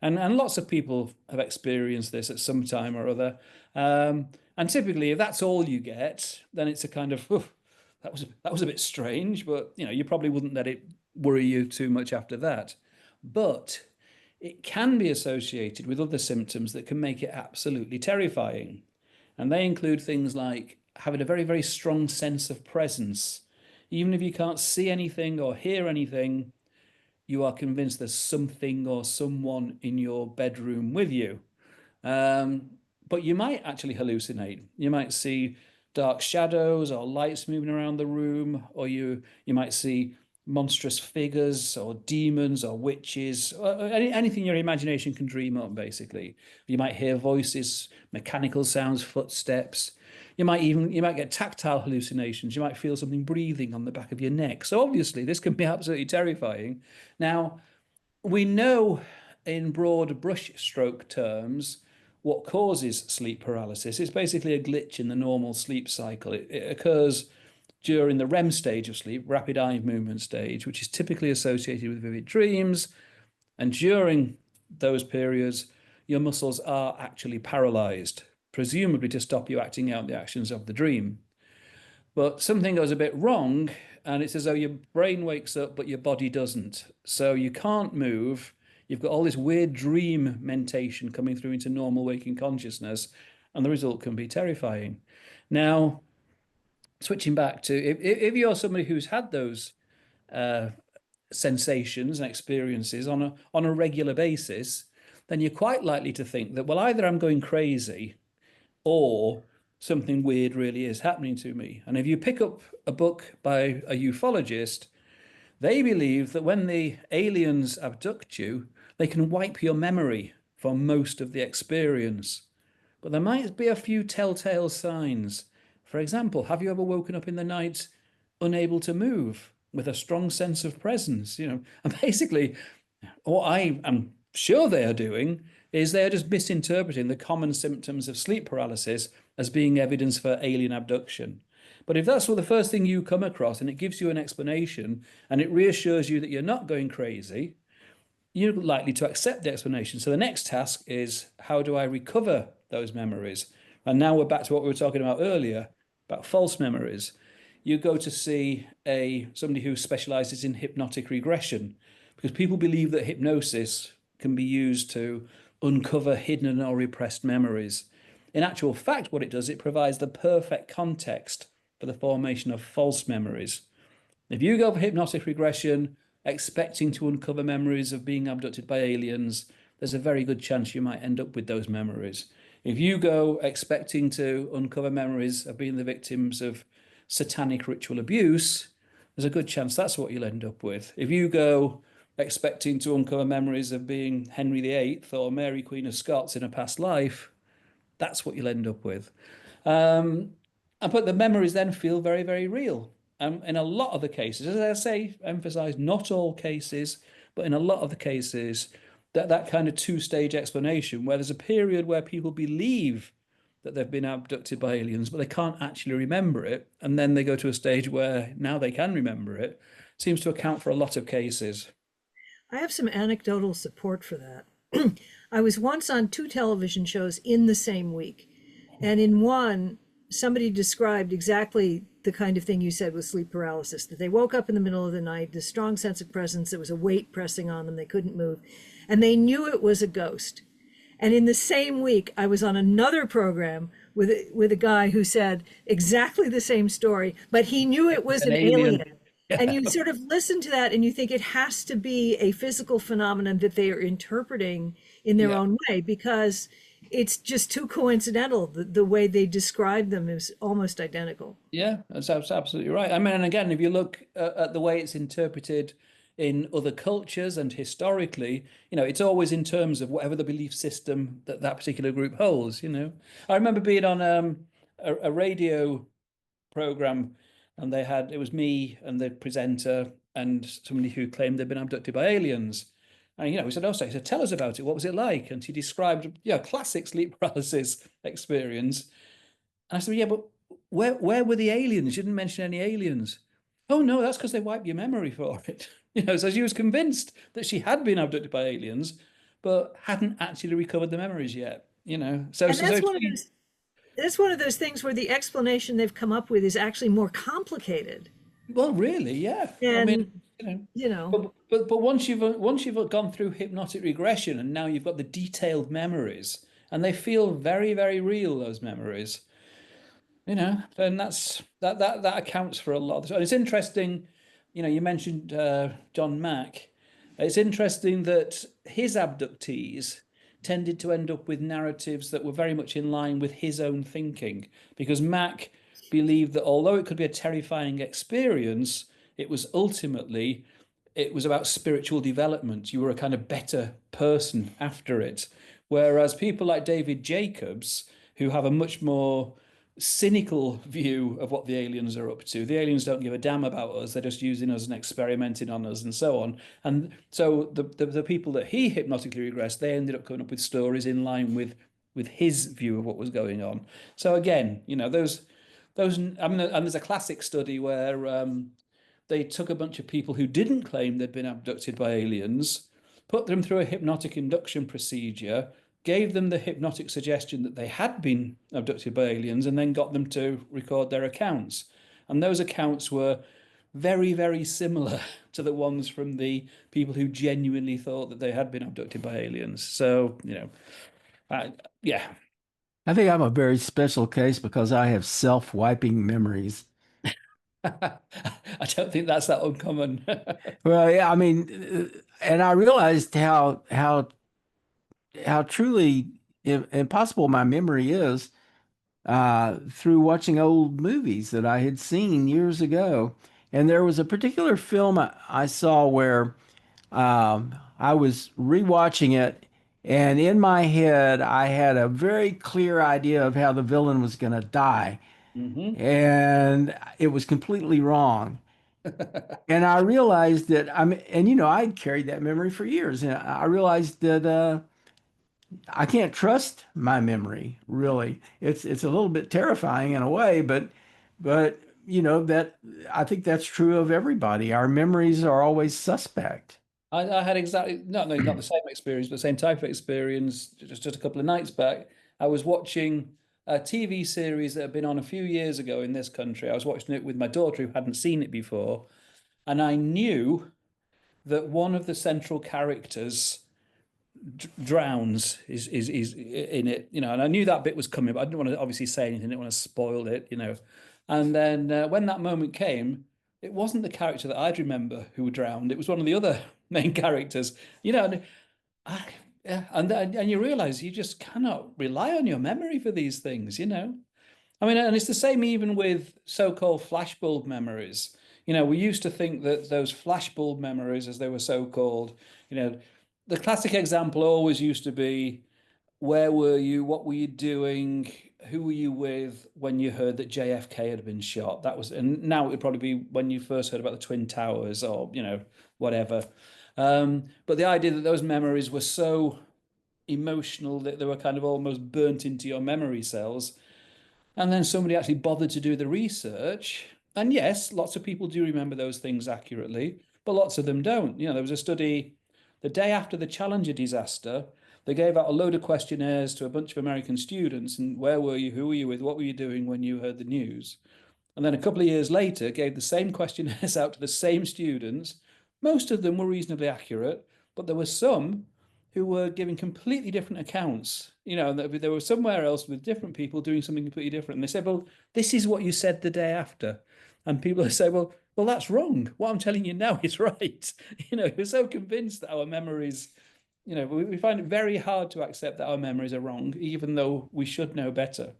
B: And lots of people have experienced this at some time or other. And typically, if that's all you get, then it's a kind of, that was a bit strange, but you probably wouldn't let it worry you too much after that. But it can be associated with other symptoms that can make it absolutely terrifying. And they include things like having a very, very strong sense of presence. Even if you can't see anything or hear anything, you are convinced there's something or someone in your bedroom with you. But you might actually hallucinate. You might see dark shadows or lights moving around the room, or you might see monstrous figures or demons or witches, or anything your imagination can dream up, basically. You might hear voices, mechanical sounds, footsteps. You might get tactile hallucinations. You might feel something breathing on the back of your neck. So obviously this can be absolutely terrifying. Now, we know in broad brushstroke terms what causes sleep paralysis. It's basically a glitch in the normal sleep cycle. It occurs during the REM stage of sleep, rapid eye movement stage, which is typically associated with vivid dreams. And during those periods, your muscles are actually paralyzed, presumably to stop you acting out the actions of the dream. But something goes a bit wrong, and it's as though your brain wakes up, but your body doesn't. So you can't move. You've got all this weird dream mentation coming through into normal waking consciousness, and the result can be terrifying. Now, switching back to if you're somebody who's had those sensations and experiences on a regular basis, then you're quite likely to think that, well, either I'm going crazy or something weird really is happening to me. And if you pick up a book by a ufologist, they believe that when the aliens abduct you, they can wipe your memory for most of the experience. But there might be a few telltale signs. For example, have you ever woken up in the night unable to move with a strong sense of presence? And basically, what I am sure they are doing is they are just misinterpreting the common symptoms of sleep paralysis as being evidence for alien abduction. But if that's the first thing you come across and it gives you an explanation and it reassures you that you're not going crazy, you're likely to accept the explanation. So the next task is, how do I recover those memories? And now we're back to what we were talking about earlier, about false memories. You go to see somebody who specializes in hypnotic regression, because people believe that hypnosis can be used to uncover hidden or repressed memories. In actual fact, what it does, it provides the perfect context for the formation of false memories. If you go for hypnotic regression, expecting to uncover memories of being abducted by aliens, there's a very good chance you might end up with those memories. If you go expecting to uncover memories of being the victims of satanic ritual abuse, there's a good chance that's what you'll end up with. If you go expecting to uncover memories of being Henry VIII or Mary Queen of Scots in a past life, that's what you'll end up with. But the memories then feel very, very real. In a lot of the cases, as I say, emphasize, not all cases, but in a lot of the cases, that kind of two-stage explanation where there's a period where people believe that they've been abducted by aliens, but they can't actually remember it, and then they go to a stage where now they can remember it, seems to account for a lot of cases.
D: I have some anecdotal support for that. I was once on 2 television shows in the same week, and in one, somebody described exactly the kind of thing you said with sleep paralysis, that they woke up in the middle of the night, this strong sense of presence, there was a weight pressing on them, they couldn't move, and they knew it was a ghost. And in the same week, I was on another program with a guy who said exactly the same story, but he knew it was an alien. And you sort of listen to that and you think it has to be a physical phenomenon that they are interpreting in their
B: Yeah.
D: own way, because it's just too coincidental. The way they describe them is almost identical.
B: Yeah, that's absolutely right. I mean, and again, if you look at the way it's interpreted in other cultures and historically, it's always in terms of whatever the belief system that that particular group holds. I remember being on a radio program, and it was me and the presenter and somebody who claimed they'd been abducted by aliens. And we said, "Oh, so," he said, "Tell us about it. What was it like?" And she described, classic sleep paralysis experience. And I said, "Yeah, but where were the aliens? You didn't mention any. Oh no, that's because they wipe your memory for it." So she was convinced that she had been abducted by aliens, but hadn't actually recovered the memories yet. So
D: And
B: so, so
D: that's one of those things where the explanation they've come up with is actually more complicated.
B: well, really, yeah. I mean,
D: And,
B: you know,
D: you know,
B: but once you've gone through hypnotic regression, and now you've got the detailed memories, and they feel very, very real, those memories. Then that accounts for a lot. And it's interesting, you mentioned John Mack. It's interesting that his abductees tended to end up with narratives that were very much in line with his own thinking, because Mack believed that although it could be a terrifying experience, it was about spiritual development. You were a kind of better person after it. Whereas people like David Jacobs, who have a much more cynical view of what the aliens are up to. The aliens don't give a damn about us. They're just using us and experimenting on us and so on. And so the people that he hypnotically regressed, they ended up coming up with stories in line with his view of what was going on. So again, those I mean, and there's a classic study where they took a bunch of people who didn't claim they'd been abducted by aliens, put them through a hypnotic induction procedure, gave them the hypnotic suggestion that they had been abducted by aliens, and then got them to record their accounts. And those accounts were very, very similar to the ones from the people who genuinely thought that they had been abducted by aliens. So, yeah.
C: I think I'm a very special case because I have self-wiping memories.
B: I don't think that's that uncommon.
C: Well, yeah, I mean, and I realized how truly impossible my memory is through watching old movies that I had seen years ago. And there was a particular film I saw where I was rewatching it, and in my head, I had a very clear idea of how the villain was going to die,
B: Hmm.
C: and it was completely wrong. And I realized that and I'd carried that memory for years, and I realized that I can't trust my memory, really. It's a little bit terrifying in a way, but that I think that's true of everybody. Our memories are always suspect.
B: I had exactly not the same experience, but the same type of experience just a couple of nights back. I was watching a TV series that had been on a few years ago in this country. I was watching it with my daughter who hadn't seen it before, and I knew that one of the central characters drowns is in it, and I knew that bit was coming, but I didn't want to obviously say anything. I didn't want to spoil it. And then when that moment came, it wasn't the character that I'd remember who drowned. It was one of the other main characters. And I, yeah, and you realize you just cannot rely on your memory for these things. I mean, and it's the same even with so-called flashbulb memories. We used to think that those flashbulb memories, as they were so called, the classic example always used to be, where were you? What were you doing? Who were you with when you heard that JFK had been shot? That was, and now it would probably be when you first heard about the Twin Towers, or whatever. But the idea that those memories were so emotional that they were kind of almost burnt into your memory cells, and then somebody actually bothered to do the research. And yes, lots of people do remember those things accurately, but lots of them don't. There was a study the day after the Challenger disaster. They gave out a load of questionnaires to a bunch of American students, and where were you? Who were you with? What were you doing when you heard the news? And then a couple of years later, gave the same questionnaires out to the same students. Most of them were reasonably accurate, but there were some who were giving completely different accounts. They were somewhere else with different people doing something completely different. And they said, "Well, this is what you said the day after." And people say, "Well, well, that's wrong. What I'm telling you now is right. We're so convinced that our memories, we find it very hard to accept that our memories are wrong, even though we should know better.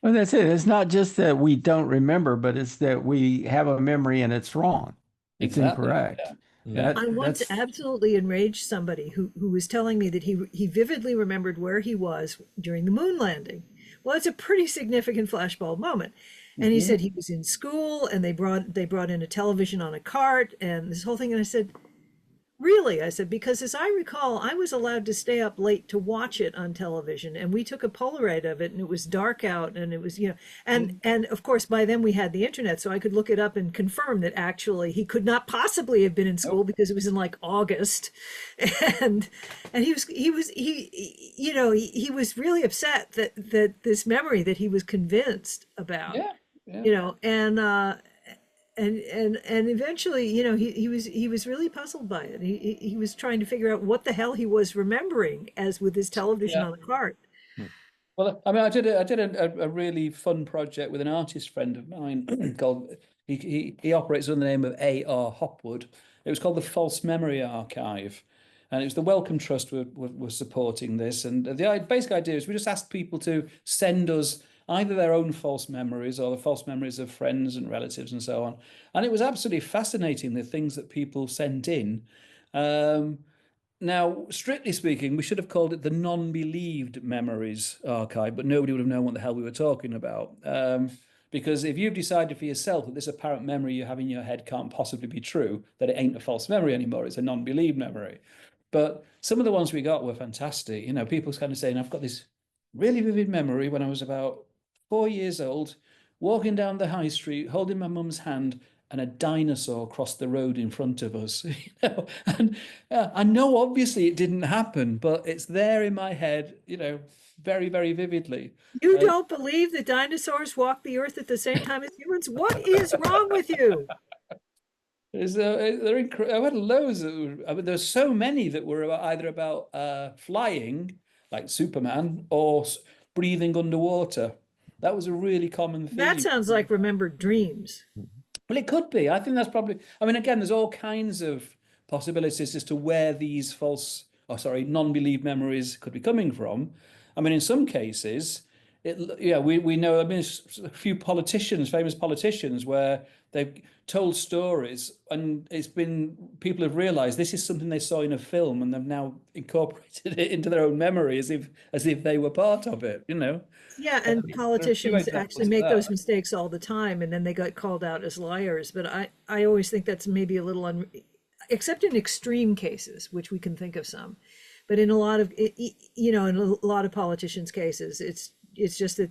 C: Well, that's it. It's not just that we don't remember, but it's that we have a memory and it's wrong. It's
B: Exactly.
C: incorrect.
B: Yeah.
D: I once
C: That's
D: absolutely enraged somebody who was telling me that he vividly remembered where he was during the moon landing. Well, it's a pretty significant flashbulb moment. And he said he was in school and they brought in a television on a cart and this whole thing. And I said, really? I said, because as I recall, I was allowed to stay up late to watch it on television, and we took a Polaroid of it, and it was dark out, and it was, and of course by then we had the internet, so I could look it up and confirm that actually he could not possibly have been in school because it was in like August, and he was really upset that this memory that he was convinced about, and eventually, he was really puzzled by it. He was trying to figure out what the hell he was remembering as with his television on the cart.
B: Well, I mean, I did a really fun project with an artist friend of mine called he operates under the name of A.R. Hopwood. It was called the False Memory Archive, and it was the Wellcome Trust were supporting this. And the basic idea is we just asked people to send us either their own false memories or the false memories of friends and relatives and so on. And it was absolutely fascinating, the things that people sent in. Now, strictly speaking, we should have called it the non-believed memories archive, but nobody would have known what the hell we were talking about. Because if you've decided for yourself that this apparent memory you have in your head can't possibly be true, that it ain't a false memory anymore, it's a non-believed memory. But some of the ones we got were fantastic. People kind of saying, I've got this really vivid memory when I was about 4 years old, walking down the high street, holding my mum's hand, and a dinosaur crossed the road in front of us. And I know obviously it didn't happen, but it's there in my head, very, very vividly.
D: You don't believe that dinosaurs walk the earth at the same time as humans? What is wrong with you?
B: I had loads. There's so many that were either about flying, like Superman, or breathing underwater. That was a really common theme.
D: That sounds like remembered dreams.
B: Well, it could be. I think that's probably. I mean, again, there's all kinds of possibilities as to where these non-believed memories could be coming from. I mean, in some cases, we know. I mean, a few famous politicians, where they've told stories, and people have realised this is something they saw in a film, and they've now incorporated it into their own memory as if they were part of it.
D: Yeah, and politicians actually make those mistakes all the time, and then they got called out as liars. But I always think that's maybe a little except in extreme cases, which we can think of some. But in a lot of in a lot of politicians' cases, it's just that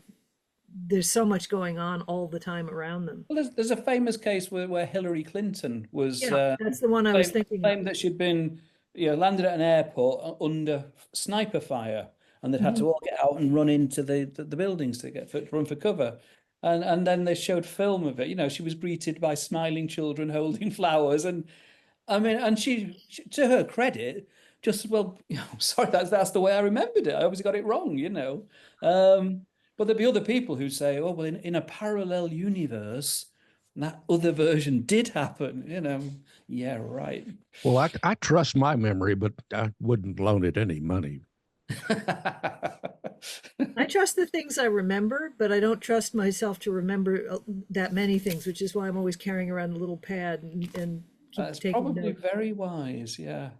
D: there's so much going on all the time around them.
B: Well, there's a famous case where Hillary Clinton was.
D: That's the one I was thinking.
B: Claimed that she'd been, landed at an airport under sniper fire, and they'd had to all get out and run into the buildings to run for cover. And then they showed film of it. She was greeted by smiling children holding flowers, and I mean, and she to her credit, just sorry, that's the way I remembered it. I obviously got it wrong, But there'll be other people who say, oh, well, in a parallel universe, that other version did happen. Yeah, right.
A: Well, I trust my memory, but I wouldn't loan it any money.
D: I trust the things I remember, but I don't trust myself to remember that many things, which is why I'm always carrying around a little pad and keep
B: That's
D: taking
B: probably
D: notes.
B: very wise, yeah.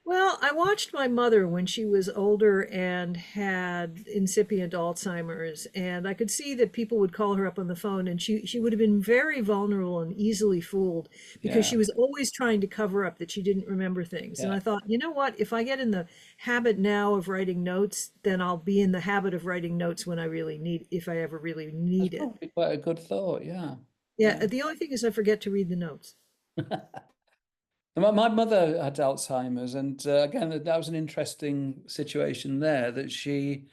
D: Well, I watched my mother when she was older and had incipient Alzheimer's, and I could see that people would call her up on the phone, and she would have been very vulnerable and easily fooled because she was always trying to cover up that she didn't remember things. And I thought, you know what? If I get in the habit now of writing notes, then I'll be in the habit of writing notes when if I ever really need
B: That's
D: it.
B: probably quite a good thought, yeah.
D: Yeah, the only thing is I forget to read the notes.
B: My mother had Alzheimer's, and again, that was an interesting situation there, that she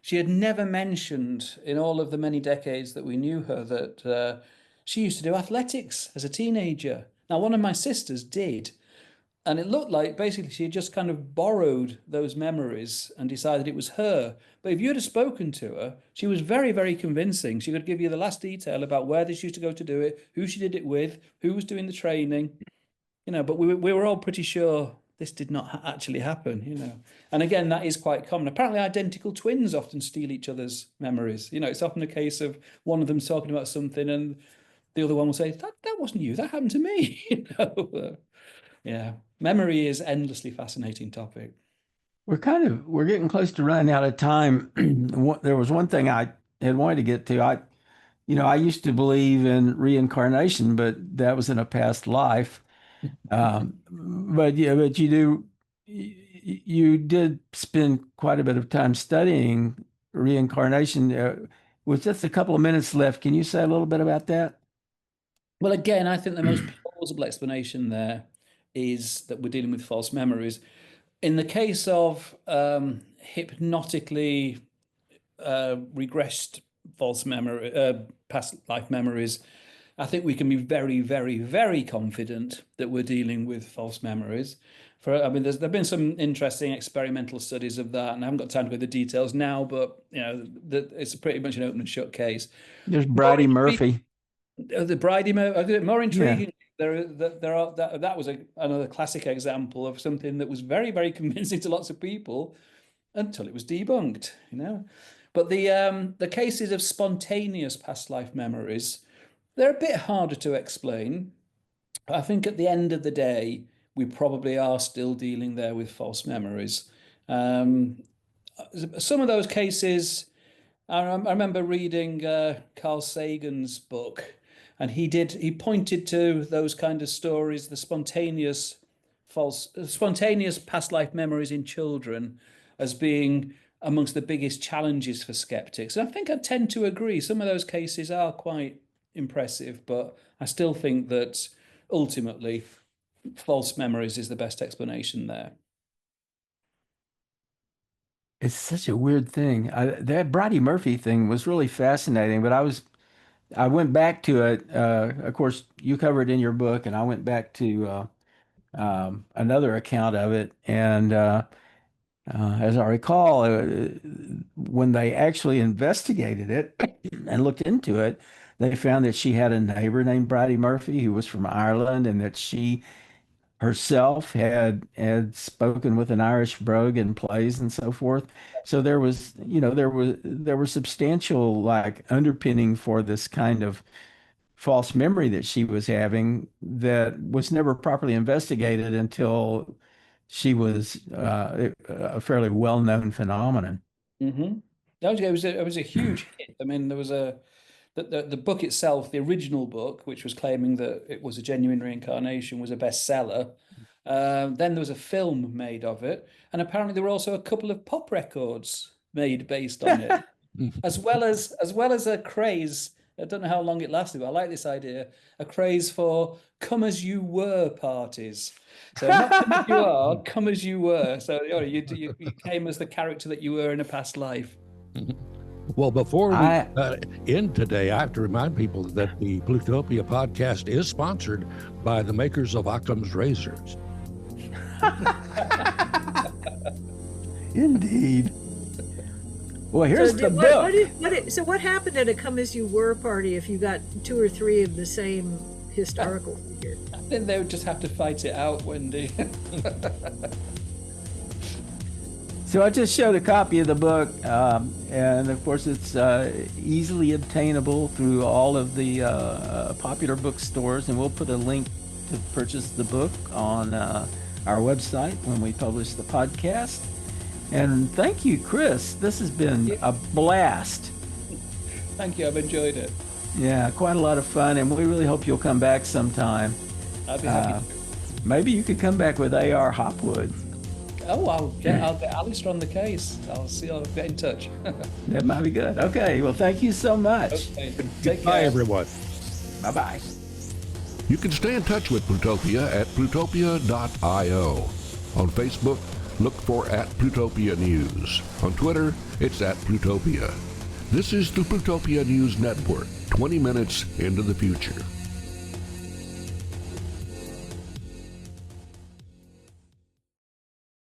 B: had never mentioned in all of the many decades that we knew her that she used to do athletics as a teenager. Now, one of my sisters did, And it looked like basically she had just kind of borrowed those memories and decided it was her. But if you'd have spoken to her, she was very, very convincing. She could give you the last detail about where she used to go to do it, who she did it with, who was doing the training, but we were all pretty sure this did not actually happen. And again, that is quite common. Apparently, identical twins often steal each other's memories. It's often a case of one of them talking about something and the other one will say, that wasn't you, that happened to me. Yeah, memory is endlessly fascinating topic.
C: We're getting close to running out of time. There was one thing I had wanted to get to. I used to believe in reincarnation, but that was in a past life. But you did spend quite a bit of time studying reincarnation. With just a couple of minutes left, can you say a little bit about that?
B: Well, again, I think the most plausible explanation there is that we're dealing with false memories. In the case of hypnotically regressed false memory, past life memories, I think we can be very, very, very confident that we're dealing with false memories. There've been some interesting experimental studies of that, and I haven't got time to go into the details now, but it's pretty much an open and shut case.
C: There's Bridie Murphy.
B: The Bridie Murphy, more intriguing.
C: Yeah.
B: That was another classic example of something that was very, very convincing to lots of people until it was debunked. But the cases of spontaneous past life memories, they're a bit harder to explain. I think at the end of the day, we probably are still dealing there with false memories. Some of those cases, I remember reading Carl Sagan's book, and he pointed to those kind of stories, the spontaneous past life memories in children, as being amongst the biggest challenges for skeptics. And I think I tend to agree. Some of those cases are quite impressive, but I still think that ultimately false memories is the best explanation there.
C: It's such a weird thing. That Bridie Murphy thing was really fascinating, but I went back to it. Of course, you covered it in your book, and I went back to another account of it. And as I recall, when they actually investigated it and looked into it, they found that she had a neighbor named Bridie Murphy who was from Ireland, and that she herself had spoken with an Irish brogue in plays and so forth. So there was substantial like underpinning for this kind of false memory that she was having that was never properly investigated until she was a fairly well-known phenomenon.
B: Mm-hmm. It was a huge hit. There was the book itself, the original book, which was claiming that it was a genuine reincarnation, was a bestseller. Then there was a film made of it, and apparently there were also a couple of pop records made based on it, as well as a craze. I don't know how long it lasted, but I like this idea: a craze for "come as you were" parties. So not come as you are, come as you were. So you came as the character that you were in a past life.
A: Well, before we end today, I have to remind people that the Plutopia podcast is sponsored by the makers of Occam's razors.
C: Indeed. Well, here's the book.
D: So what happened at a come as you were party if you got 2 or 3 of the same historical figure?
B: I think they would just have to fight it out, Wendy.
C: So I just showed a copy of the book, and of course it's easily obtainable through all of the popular bookstores, and we'll put a link to purchase the book on our website when we publish the podcast. And thank you, Chris. This has been a blast.
B: Thank you. I've enjoyed it.
C: Yeah, quite a lot of fun, and we really hope you'll come back sometime.
B: I'd be happy to.
C: Maybe you could come back with A.R. Hopwood.
B: Oh, I'll get Alistair on the case. I'll get in touch.
C: That might be good. Okay, well, thank you so much.
B: Okay.
A: Take care, everyone.
C: Bye-bye.
A: You can stay in touch with Plutopia at plutopia.io. On Facebook, look for @Plutopia News. On Twitter, it's @Plutopia. This is the Plutopia News Network, 20 minutes into the future.